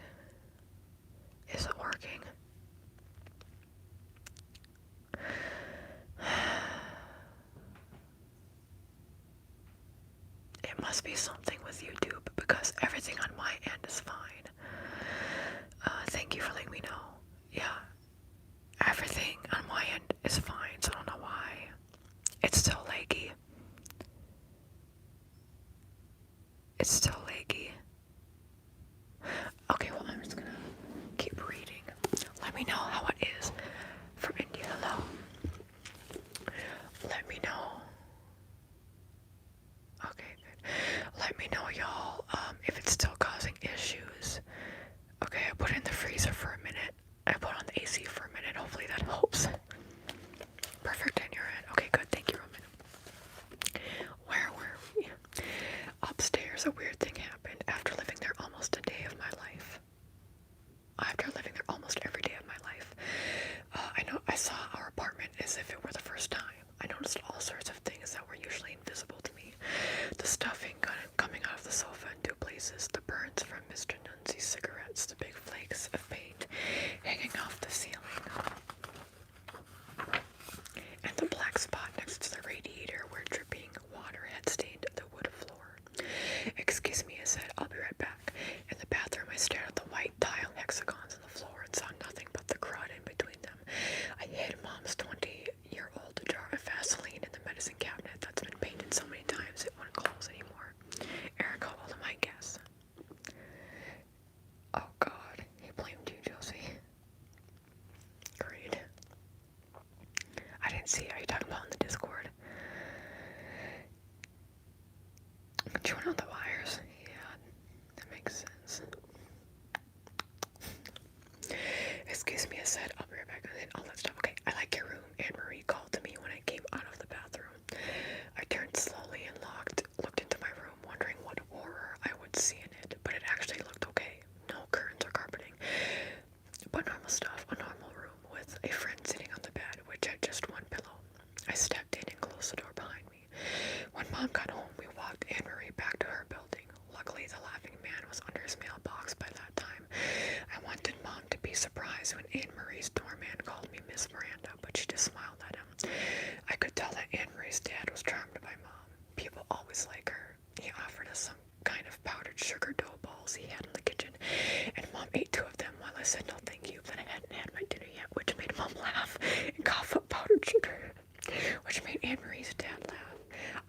Is it working? It must be something with YouTube because everything on my end is fine. Thank you for letting me know. Yeah, everything on my end is fine, so I don't know why. It's still laggy. It's still laggy. Okay, well, I'm just gonna keep reading. Let me know how it is from India. Hello. Let me know. Okay, good. Let me know, y'all, if it's still causing issues. Okay, I put it in the freezer for a minute. I put on the AC for a minute. Hopefully that helps. Perfect in your head. Okay, good. Thank you, Roman. Where were we? Upstairs, a weird thing happened after living there almost a day of my life. After living there almost every day of my life. I saw our apartment as if it were the first time. I noticed all sorts of things that were usually invisible to me. The stuffing coming out of the sofa in two places, the burns from Mr. Nunzi's cigarettes, the big flakes of paint hanging off the ceiling, and the black spot next to the radiator where dripping water had stained the wood floor. Excuse me, I said, I'll be right back. In the bathroom, I stared at the white tile hexagons on the floor and saw nothing but the crud in between them. I hid Mom's 20-year-old jar of Vaseline in the medicine cabinet that's been painted so many times it wouldn't close anymore. Erica, hold on my guess. Oh God, he blamed She went on the wires. Yeah, that makes sense. Excuse me, I said, I'll be right back, and then all that stuff. Okay, I like your room. Anne-Marie called to me when I came out of the bathroom. I turned slowly and looked into my room, wondering what horror I would see in it, but it actually looked okay. No curtains or carpeting, but normal stuff. A normal room with a friend sitting on the bed, which had just one pillow. I stepped in and closed the door behind me. When Mom got home, we walked Anne-Marie back to her building. Luckily, the laughing man was under his mailbox by that time. I wanted Mom to be surprised when Anne-Marie's doorman called me Miss Miranda, but she just smiled at him. I could tell that Anne-Marie's dad was charmed by Mom. People always like her. He offered us some kind of powdered sugar dough balls he had in the kitchen, and Mom ate 2 of them while I said no thank you, that I hadn't had my dinner yet, which made Mom laugh and cough up powdered sugar, which made Anne-Marie's dad laugh.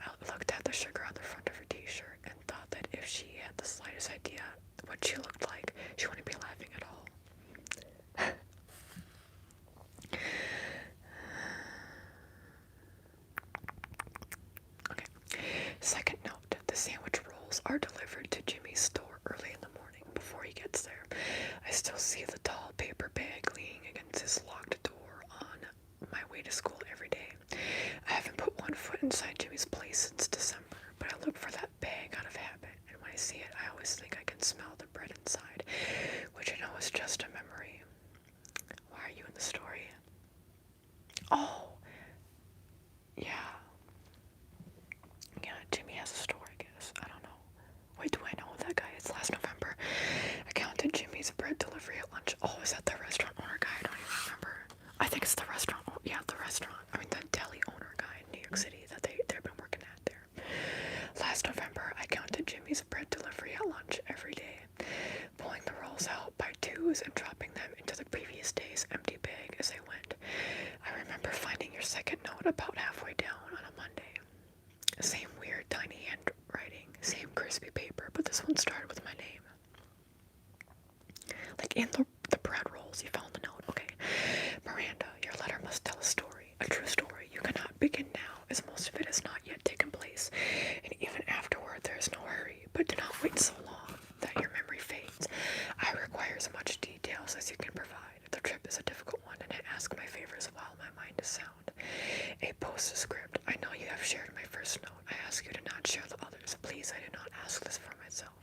I looked at the sugar on the front of her t-shirt and thought that if she had the slightest idea what she looked like, she wouldn't be laughing at all. Okay. Second note, the sandwich rolls are delivered to Jimmy's store early in the morning before he gets there. I still see the tall paper bag leaning against his locked door on my way to school every day. I haven't put one foot inside Jimmy's place since December, but I look for that bag out of habit, and when I see it, I always think I can smell the bread inside, which I know is just a memory. Why are you in the story? Oh, yeah. Yeah, Jimmy has a store, I guess. I don't know. Wait, do I know who that guy is? Last November, I counted Jimmy's bread delivery at lunch. Oh, is that the restaurant owner guy? I don't even remember. I think it's the restaurant. Yeah, the restaurant. I mean, the deli owner guy in New York City that they've been working at there. Last November, I counted Jimmy's bread delivery at lunch every day, pulling the rolls out by 2s and dropping them into the previous day's empty bag as I went. I remember finding your second note about halfway down on a Monday. Same weird tiny handwriting, same crispy paper, but this one started with my name. Like in the bread rolls, you found the note. Okay. Miranda, your letter must tell a story, a true story. You cannot begin now, as most of it has not yet taken place, and even afterward there is no hurry, but do not wait so long that your memory fades. I require as much details as you can provide. The trip is a difficult one, and it asks my favors while my mind is sound. A postscript. I know you have shared my first note. I ask you to not share the others. Please, I do not ask this for myself.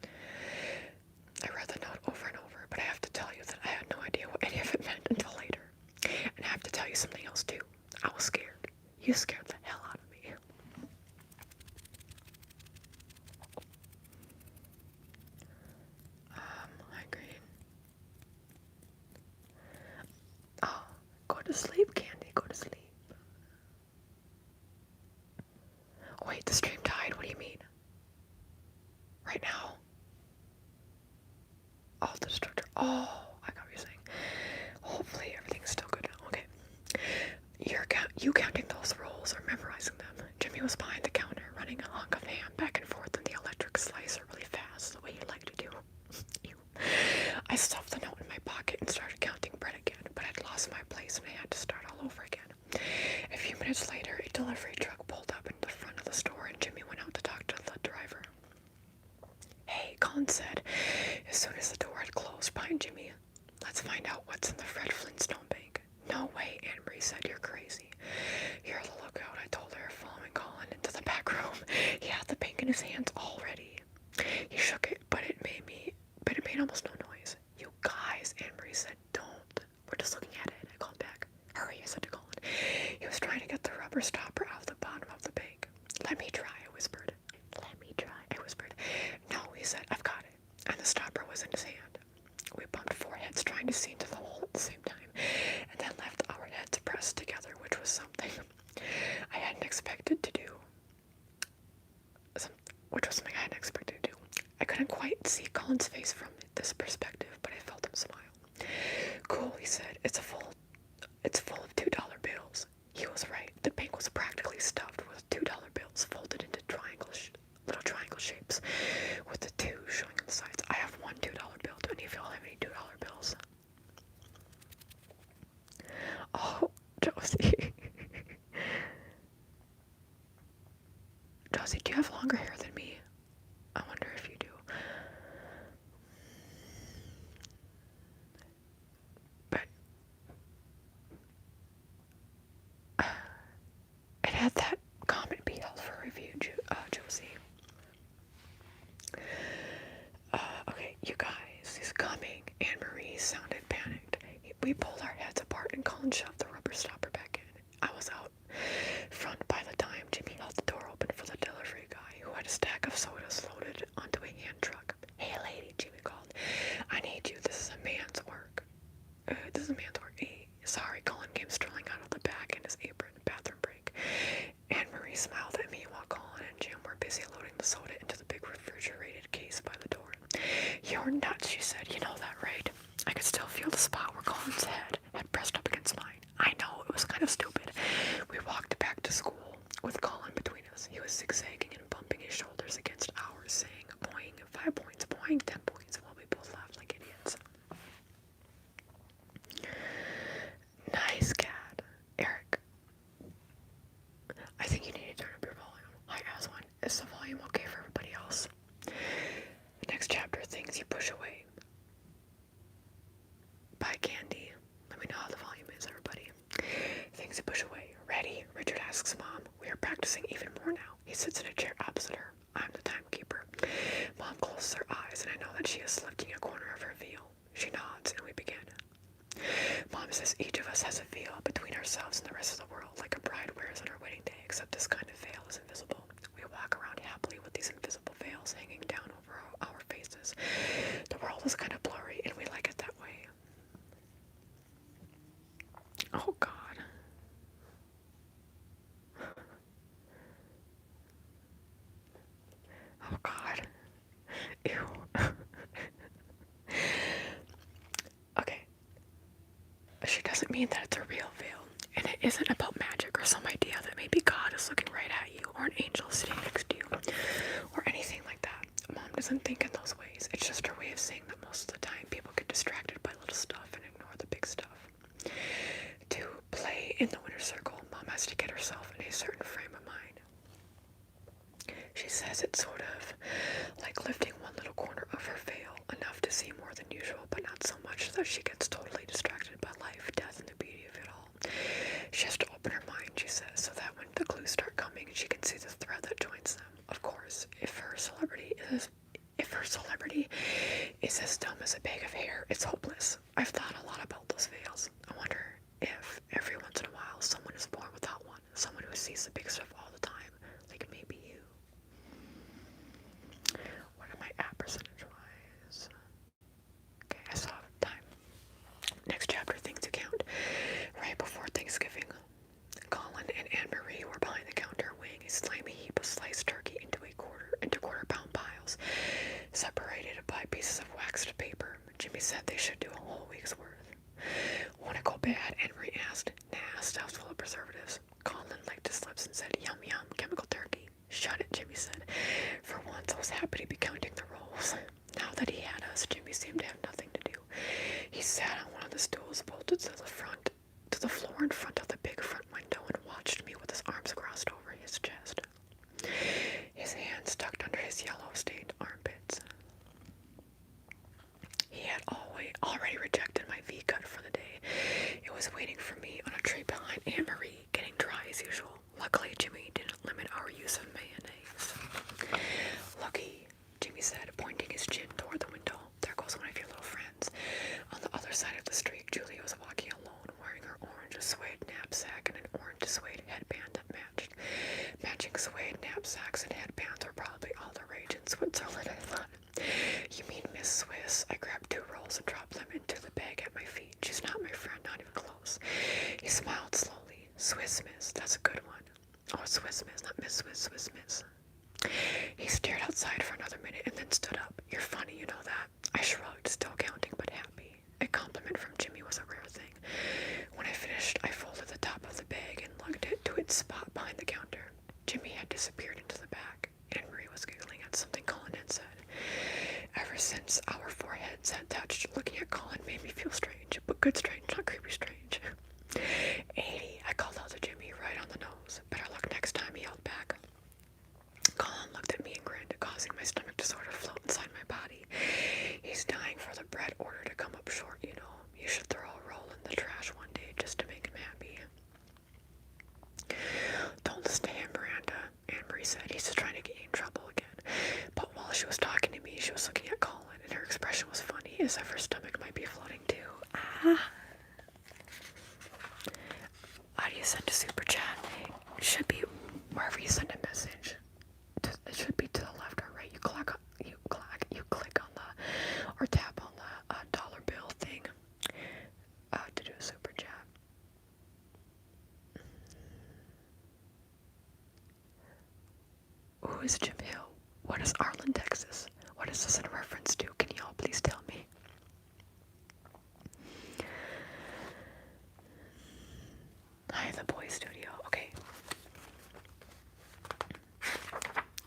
I read the note over and over, but I have to tell you that I had no idea what any of it meant until later. And I have to tell you something else too. I was scared. You scared the hell out of me. Hi, Green. Oh, go to sleep, Candy. Go to sleep. Wait, the stream died? What do you mean? Right now? Oh, the destructor. Oh, I got what you're saying. Hopefully everything's still good now. Okay. You counting those rolls or memorizing them. Jimmy was behind the counter, running a hunk of ham back and forth in the electric slicer really fast, the way you like to do. I stuffed the note in my pocket and started counting bread again, but I'd lost my place and I had to start all over again. A few minutes later, a delivery truck pulled up in the front of the store and Jimmy went out to talk to the driver. Hey, Colin said, as soon as the door had closed behind Jimmy. Let's find out what's in the Fred Flintstone bank. No way, Anne-Marie said, you're crazy. You're the lookout, I told her, following Colin into the back room. He had the bank in his hands already. He shook it, but it made almost no noise. You guys, Anne-Marie said, don't. We're just looking at it. I called back. Hurry, I said to Colin. He was trying to get the rubber stopper out of the bottom of the bank. Let me try, I whispered. Let me try, I whispered. No, he said, I've got it. And the stopper was in his hand. We bumped foreheads trying to see into the hole at the same time, and then left our heads pressed together, which was something I hadn't expected to do. I couldn't quite see Colin's face from this perspective, but I felt him smile. Cool, he said. It's full of $2 bills. He was right. The bank was practically stuffed with $2 bills folded into little triangle shapes, with the 2 showing on the sides. I have one $2 bill. Do any of y'all have any $2 bills? Oh, Josie. Josie, do you have longer hair than me? comment beheld for review, Josie. Okay, you guys, he's coming. Anne-Marie sounded panicked. We pulled our heads apart and Colin shoved the rubber stopper back in. I was out front by the time Jimmy held the door open for the delivery guy, who had a stack of sodas loaded onto a hand truck. Hey lady, Jimmy called. I need you. This is a man's work. Hey, sorry, Colin came strolling out of the back in his apron. Bathroom break. Anne-Marie smiled at me while Colin and Jim were busy loading the soda into the big refrigerated case by the door. You're nuts, she said. You know that, right? I could still feel the spot where Colin's head had pressed up against mine. I know, it was kind of stupid. We walked back to school with Colin between us. He was zigzagging and bumping his shoulders against ours, saying, boing, 5 points, boing, 10 points, while we both laughed like idiots. Nice cat, Eric. I think you need to turn up your volume. Hi, Aswan. Is the volume okay for everybody else? The next chapter, things you push away. Bye, Candy. Let me know how the volume is, everybody. Things you push away. Ready? Richard asks Mom. We are practicing even more now. He sits in a chair opposite her. I'm the timekeeper. Mom closes her eyes, and I know that she is lifting a corner of her veil. She nods, and we begin. Mom says each of us has a veil between ourselves and the rest of the world, like a bride wears on her wedding day, except this kind of veil is invisible. We walk around happily with these invisible veils hanging down over our faces. The world is kind of blurry, and we like it that way. Oh, God. Oh, God. Ew. Okay. She doesn't mean that it's a real veil, and it isn't about magic or some idea that maybe God is looking right at you, or an angel sitting next to you, or anything like that. Mom doesn't think in those ways. It's just her way of saying that most of the time people get distracted by little stuff and ignore the big stuff. To play in the winner circle, Mom has to get herself in a certain frame of mind. She says it's sort of like lifting one little corner of her veil, enough to see more than usual, but not so much that she gets totally distracted by life, death, and the beauty of it all. She has to open her mind, she says, so that when the clues start coming, she can see the thread that joins them. Of course, if her celebrity is as dumb as a bag of hair, it's hopeless. I've thought a lot about those veils. I wonder if every once in a while someone is born without one, someone who sees the big stuff all the time, like maybe you. What am I at percentage-wise? Okay, I still have time. Next chapter, things to count. Right before Thanksgiving, Colin and Anne-Marie were behind the counter weighing a slimy heap of sliced turkey into quarter-pound piles, separated by pieces of waxed paper. Jimmy said they should do a whole week's worth. Won't it go bad? Anne-Marie asked. Nah, stuff's full of preservatives. Colin licked his lips and said, yum yum, chemical turkey. Shut it, Jimmy said. For once, I was happy to be counting the rolls. Now that he had us, Jimmy seemed to have nothing to do. He sat on one of the stools bolted to the floor in front of the big front window and watched me with his arms crossed over his chest, his hands tucked under his yellow-stained armpits. He had already rejected my V-cut for the day. It was waiting for me on a tray behind Anne-Marie, getting dry as usual. Luckily, Jimmy didn't limit our use of mayonnaise. Lucky, Jimmy said, pointing his chin toward the window. There goes one of your little friends. On the other side of the street, Julia was walking alone, wearing her orange suede knapsack and an orange suede headband that matched. Matching suede knapsacks and headbands were probably all the rage in Switzerland, I thought. You mean Miss Swiss? I grabbed 2 rolls and dropped them into the bag at my feet. She's not my friend, not even close. He smiled slowly. Swiss Miss, that's a good one. Oh, Swiss Miss, not Miss Swiss, Swiss Miss. He stared outside for another minute and then stood up. You're funny, you know that. I shrugged, still counting but happy. A compliment from Jimmy was a rare thing. When I finished, I folded the top of the bag and lugged it to its spot behind the counter. Jimmy had disappeared into the back. Anne-Marie was giggling at something Colin had said. Ever since our foreheads had touched, looking at Colin made me feel strange, but good strange, not creepy strange. 80, I called out to Jimmy right on the nose. Better luck next time, he yelled back. Colin looked at me and grinned, causing my stomach to sort of float inside my body. He's dying for the bread order to come up short, you know. You should throw a roll in the trash one day just to make him happy. Who is Jim Hill? What is Arlen, Texas? What is this in reference to? Can y'all please tell me? Hi, the boy studio. Okay.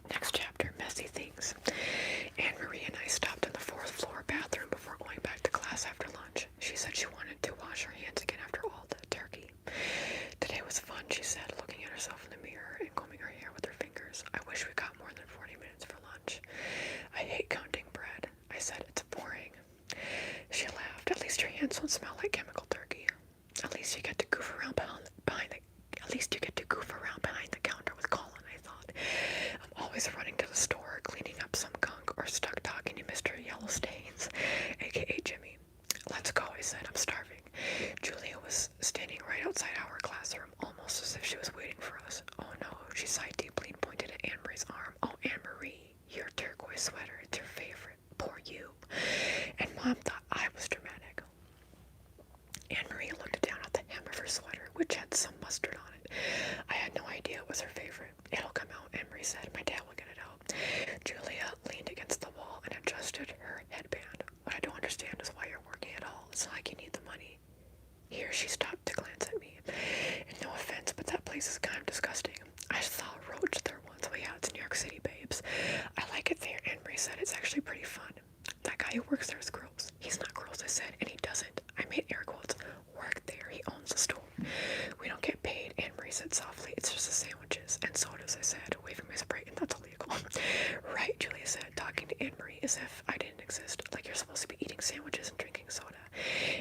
Next chapter, messy things. Anne-Marie and I stopped in the 4th floor bathroom before going back to class after lunch. She said she wanted to wash her hands again after all the turkey. Today was fun, she said, looking at herself in the mirror and combing her hair with her fingers. I wish we got more than 40 minutes for lunch. I hate counting bread. I said, it's boring. She laughed. At least your hands don't smell like chemical turkey. At least you get to goof around behind the counter with Colin, I thought. I'm always running to the store, cleaning up some gunk, or stuck talking to Mr. Yellowstains, aka Jimmy. Let's go, I said. I'm starving. Julia was standing right outside our classroom, almost as if she was waiting for us. Oh no, she sighed deeply and pointed at Anne-Marie's arm. Oh, Anne-Marie, your turquoise sweater, it's your favorite. Poor you. And Mom thought I was dramatic. Anne-Marie looked down at the hem of her sweater, which had some mustard on it. I had no idea it was her favorite. It'll come out, Anne-Marie said. My dad will get it out. Julia leaned against the wall and adjusted her headband. What I don't understand is why you're working at all. It's not like you need the money. Here, she stopped to glance at me. And no offense, but that place is kind of disgusting. I saw a roach there once. Well, yeah, it's New York City, babes. I like it there, Anne-Marie said. It's actually pretty fun. That guy who works there is gross. He's not gross, I said, and he doesn't. I made air quotes. Work there. He owns the store. We don't get paid, Anne-Marie said softly. It's just the sandwiches and sodas, I said, waving my Sprite, and that's illegal. Right, Julia said, talking to Anne-Marie as if I didn't exist, like you're supposed to be eating sandwiches and drinking soda.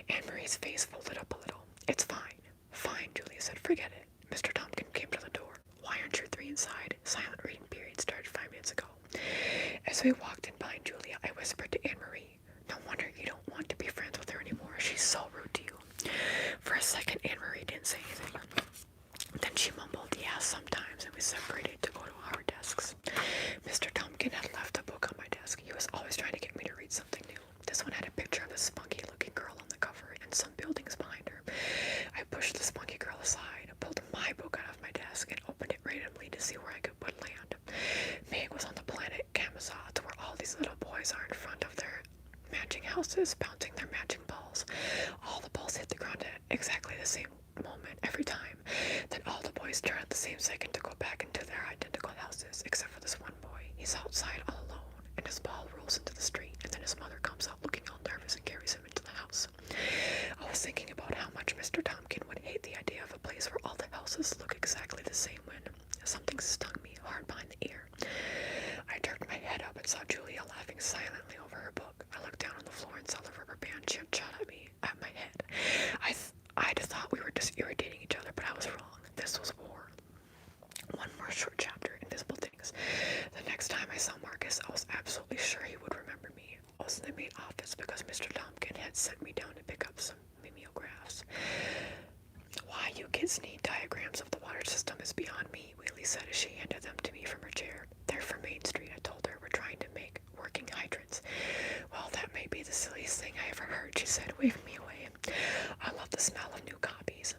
Anne-Marie's face folded up a little. It's fine. Fine, Julia said. Forget it. Mr. Tompkin came to the door. Why aren't you 3 inside? Silent reading period started 5 minutes ago. As we walked in behind Julia, I whispered to Anne-Marie, no wonder you don't want to be friends with her anymore. She's so rude to you. For a second, Anne-Marie didn't say anything. Then she mumbled, yeah, sometimes, and we separated to go to our desks. Mr. Tompkin had left a book on my desk. He was always trying to get me to read something new. This one had a picture of a spunky-looking girl on the cover and some buildings behind her. I pushed the spunky girl aside, pulled my book out of my desk, and opened it randomly to see where I could put land. Meg was on the planet Camazotz, where all these little boys are in front of their matching houses, bouncing their matching balls. All the balls hit the ground at exactly the same moment every time. Then all the boys turn at the same second to go back into their identical houses, except for this one boy. He's outside all alone, and his ball rolls into the street, and then his mother comes out looking all nervous and carries him into the house. I was thinking about how much Mr. Tompkin would hate the idea of a place where all the houses look exactly the same when something stung me hard behind the ear. I turned my head up and saw Julia laughing silently over her book. I looked down on the floor and saw the rubber band she had shot at my head. I'd thought we were just irritating each other, but I was wrong. This was war. One more short chapter, Invisible Things. The next time I saw Marcus, I was absolutely sure he would remember me. I was in the main office because Mr. Tompkin had sent me down to pick up some mimeographs. Why you kids need diagrams of the water system is beyond me, Wheelie said as she handed them to me from her chair. They're for Main Street, I told her. We're trying to make working hydrants. Well, that may be the silliest thing I ever heard, she said, waving me away. I love the smell of new copies.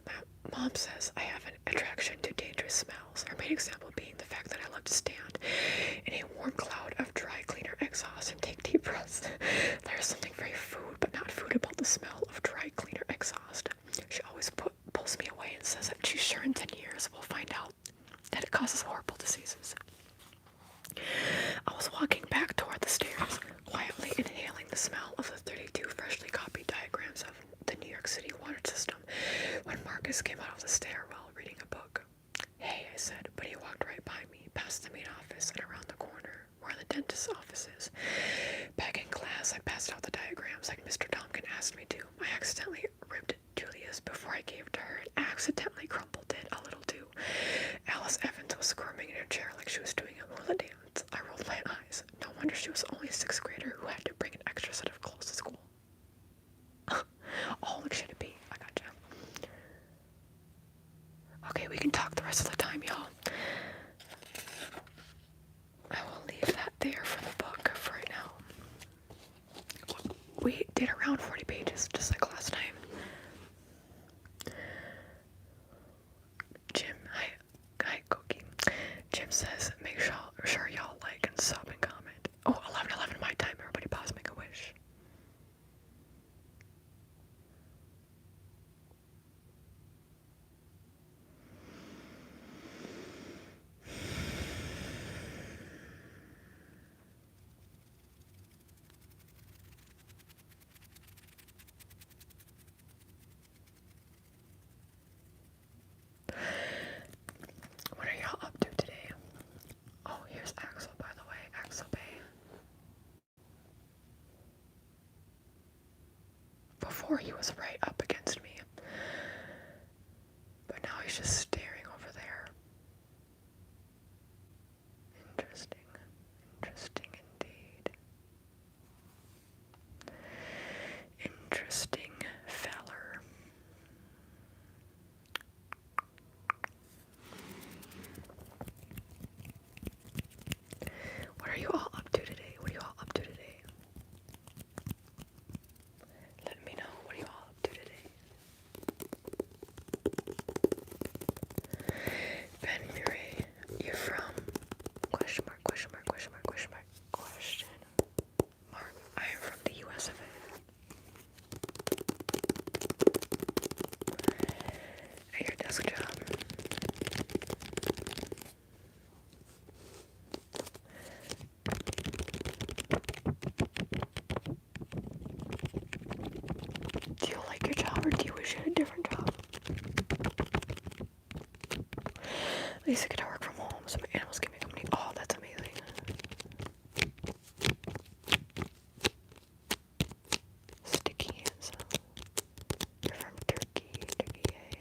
Mom says I have an attraction to dangerous smells, her main example being the fact that I love to stand in a warm cloud of dry cleaner exhaust and take deep breaths. There is something very food, but not food about the smell of dry cleaner exhaust. She always pulls me away and says that she's sure in 10 years we'll find out that it causes horrible diseases. I was walking back toward the stairs, quietly inhaling the smell of the 32 freshly copied diagrams of the New York City water system, when Marcus came out of the stairwell reading a book. Hey, I said, but he walked right by me, past the main office and around the corner, where the dentist's office is. Back in class, I passed out the diagrams like Mr. Tompkin asked me to. I accidentally ripped Julia's before I gave it to her and accidentally crumpled it a little too. Alice Evans was squirming in her chair like she was doing a hula dance. I rolled my eyes. No wonder she was only a 6th grader who had to bring an extra set of clothes to school. Oh, look, should it be? I gotcha. Okay, we can talk the rest of the time, y'all. I will leave that there for the book for right now. We did around 40 pages, just like last time. Jim, hi Cookie. Jim says, make sure y'all before he was right up against me. But now he's just staring over there. Interesting. Interesting indeed. Interesting feller. What are you all up to today? What are you all up to today? Let me know. What are you all up to today? Ben Murray, you're from? Question mark, question mark, question mark, question mark, question mark. I am from the US of A. At your desk job. Do you like your job or do you wish you had a different job? At least I get to work from home so my animals can make company. Oh, that's amazing. Sticky hands. You're from Turkey, yay.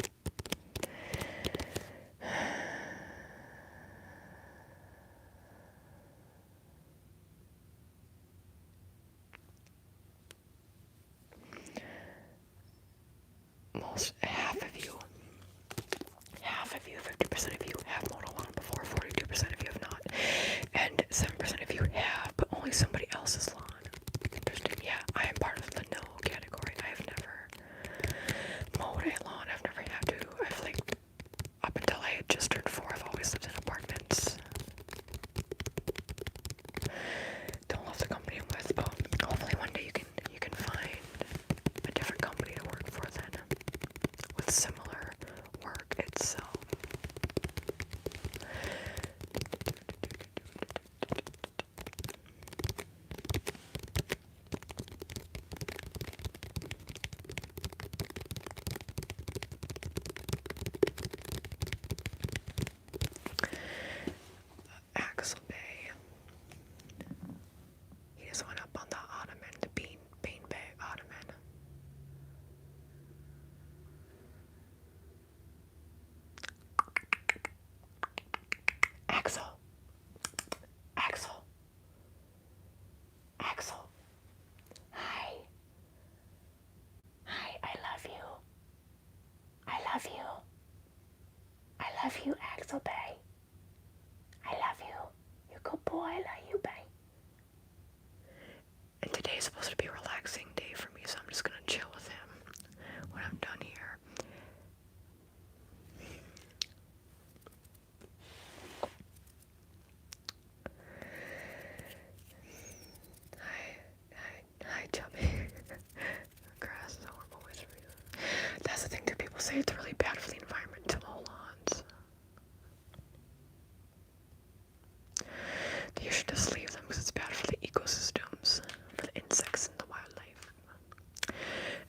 Most, half of you, 50% of you have mowed a lawn before, 42% of you have not, and 7% of you have, but only somebody else's lawn. Interesting. Yeah, I am part of the no category. I have never mowed a lawn. I've never had to. I've like, up until I had just turned 4, I've always lived in apartments. Don't love the company I'm with, but hopefully one day you can find a different company to work for then, with similar work itself. Axel Bay. He just went up on the ottoman, the bean bay ottoman. Axel. Hi. Hi, I love you. I love you, Axel Bay. I love you. You good boy, I love you, Bay. And today is supposed to be a relaxing day for me, so I'm just gonna chill with him when I'm done here. Hi, Chubby. Grass is a horrible waste for you. That's the thing that people say, it's really bad for the environment to mow lawns. You should just leave them because it's bad for the ecosystems, for the insects and the wildlife.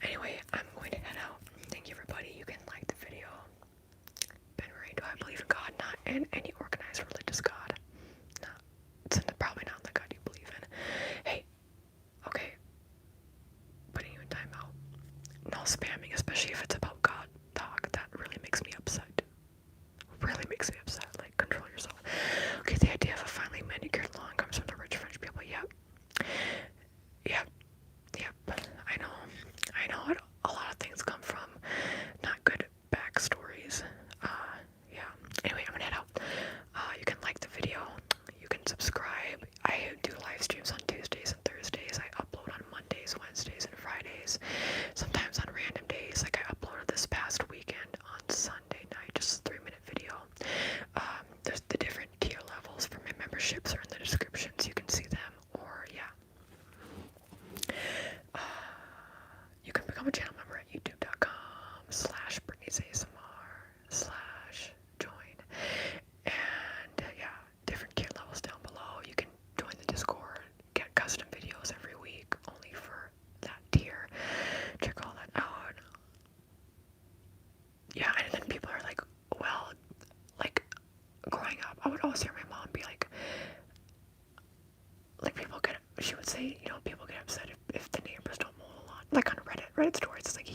Anyway, I'm going to head out. Thank you, everybody. You can like the video. Ben Murray, do I believe in God? Not in any organized religious God. No, it's probably not in the God you believe in. Hey, okay, putting you in timeout. No spamming, especially if it's about God talk. That really makes me upset. Really makes me upset. Like, control yourself. Okay, the idea of a finely manicured lawn comes from the rich French people. Yep. I know a lot of things come from not good backstories. Yeah. Anyway, I'm gonna head out. You can like the video. You can subscribe. I do live streams on Tuesdays and Thursdays. I upload on Mondays, Wednesdays, and Fridays. Sometimes on random days. Like I uploaded this past weekend on Sunday night, just a 3-minute video. There's the different tier levels for my memberships are in the descriptions. You can see them, or yeah. You can become a channel member at youtube.com/Brittney'sASMR/join. And yeah, different tier levels down below. You can join the Discord, get custom videos every week only for that tier. Check all that out. Yeah, and then people are like, well, like, growing up, I would always hear my mom be like people get, she would say, you know, people get upset if the neighbors don't mow the lawn. Like on Reddit, Reddit stories. It's like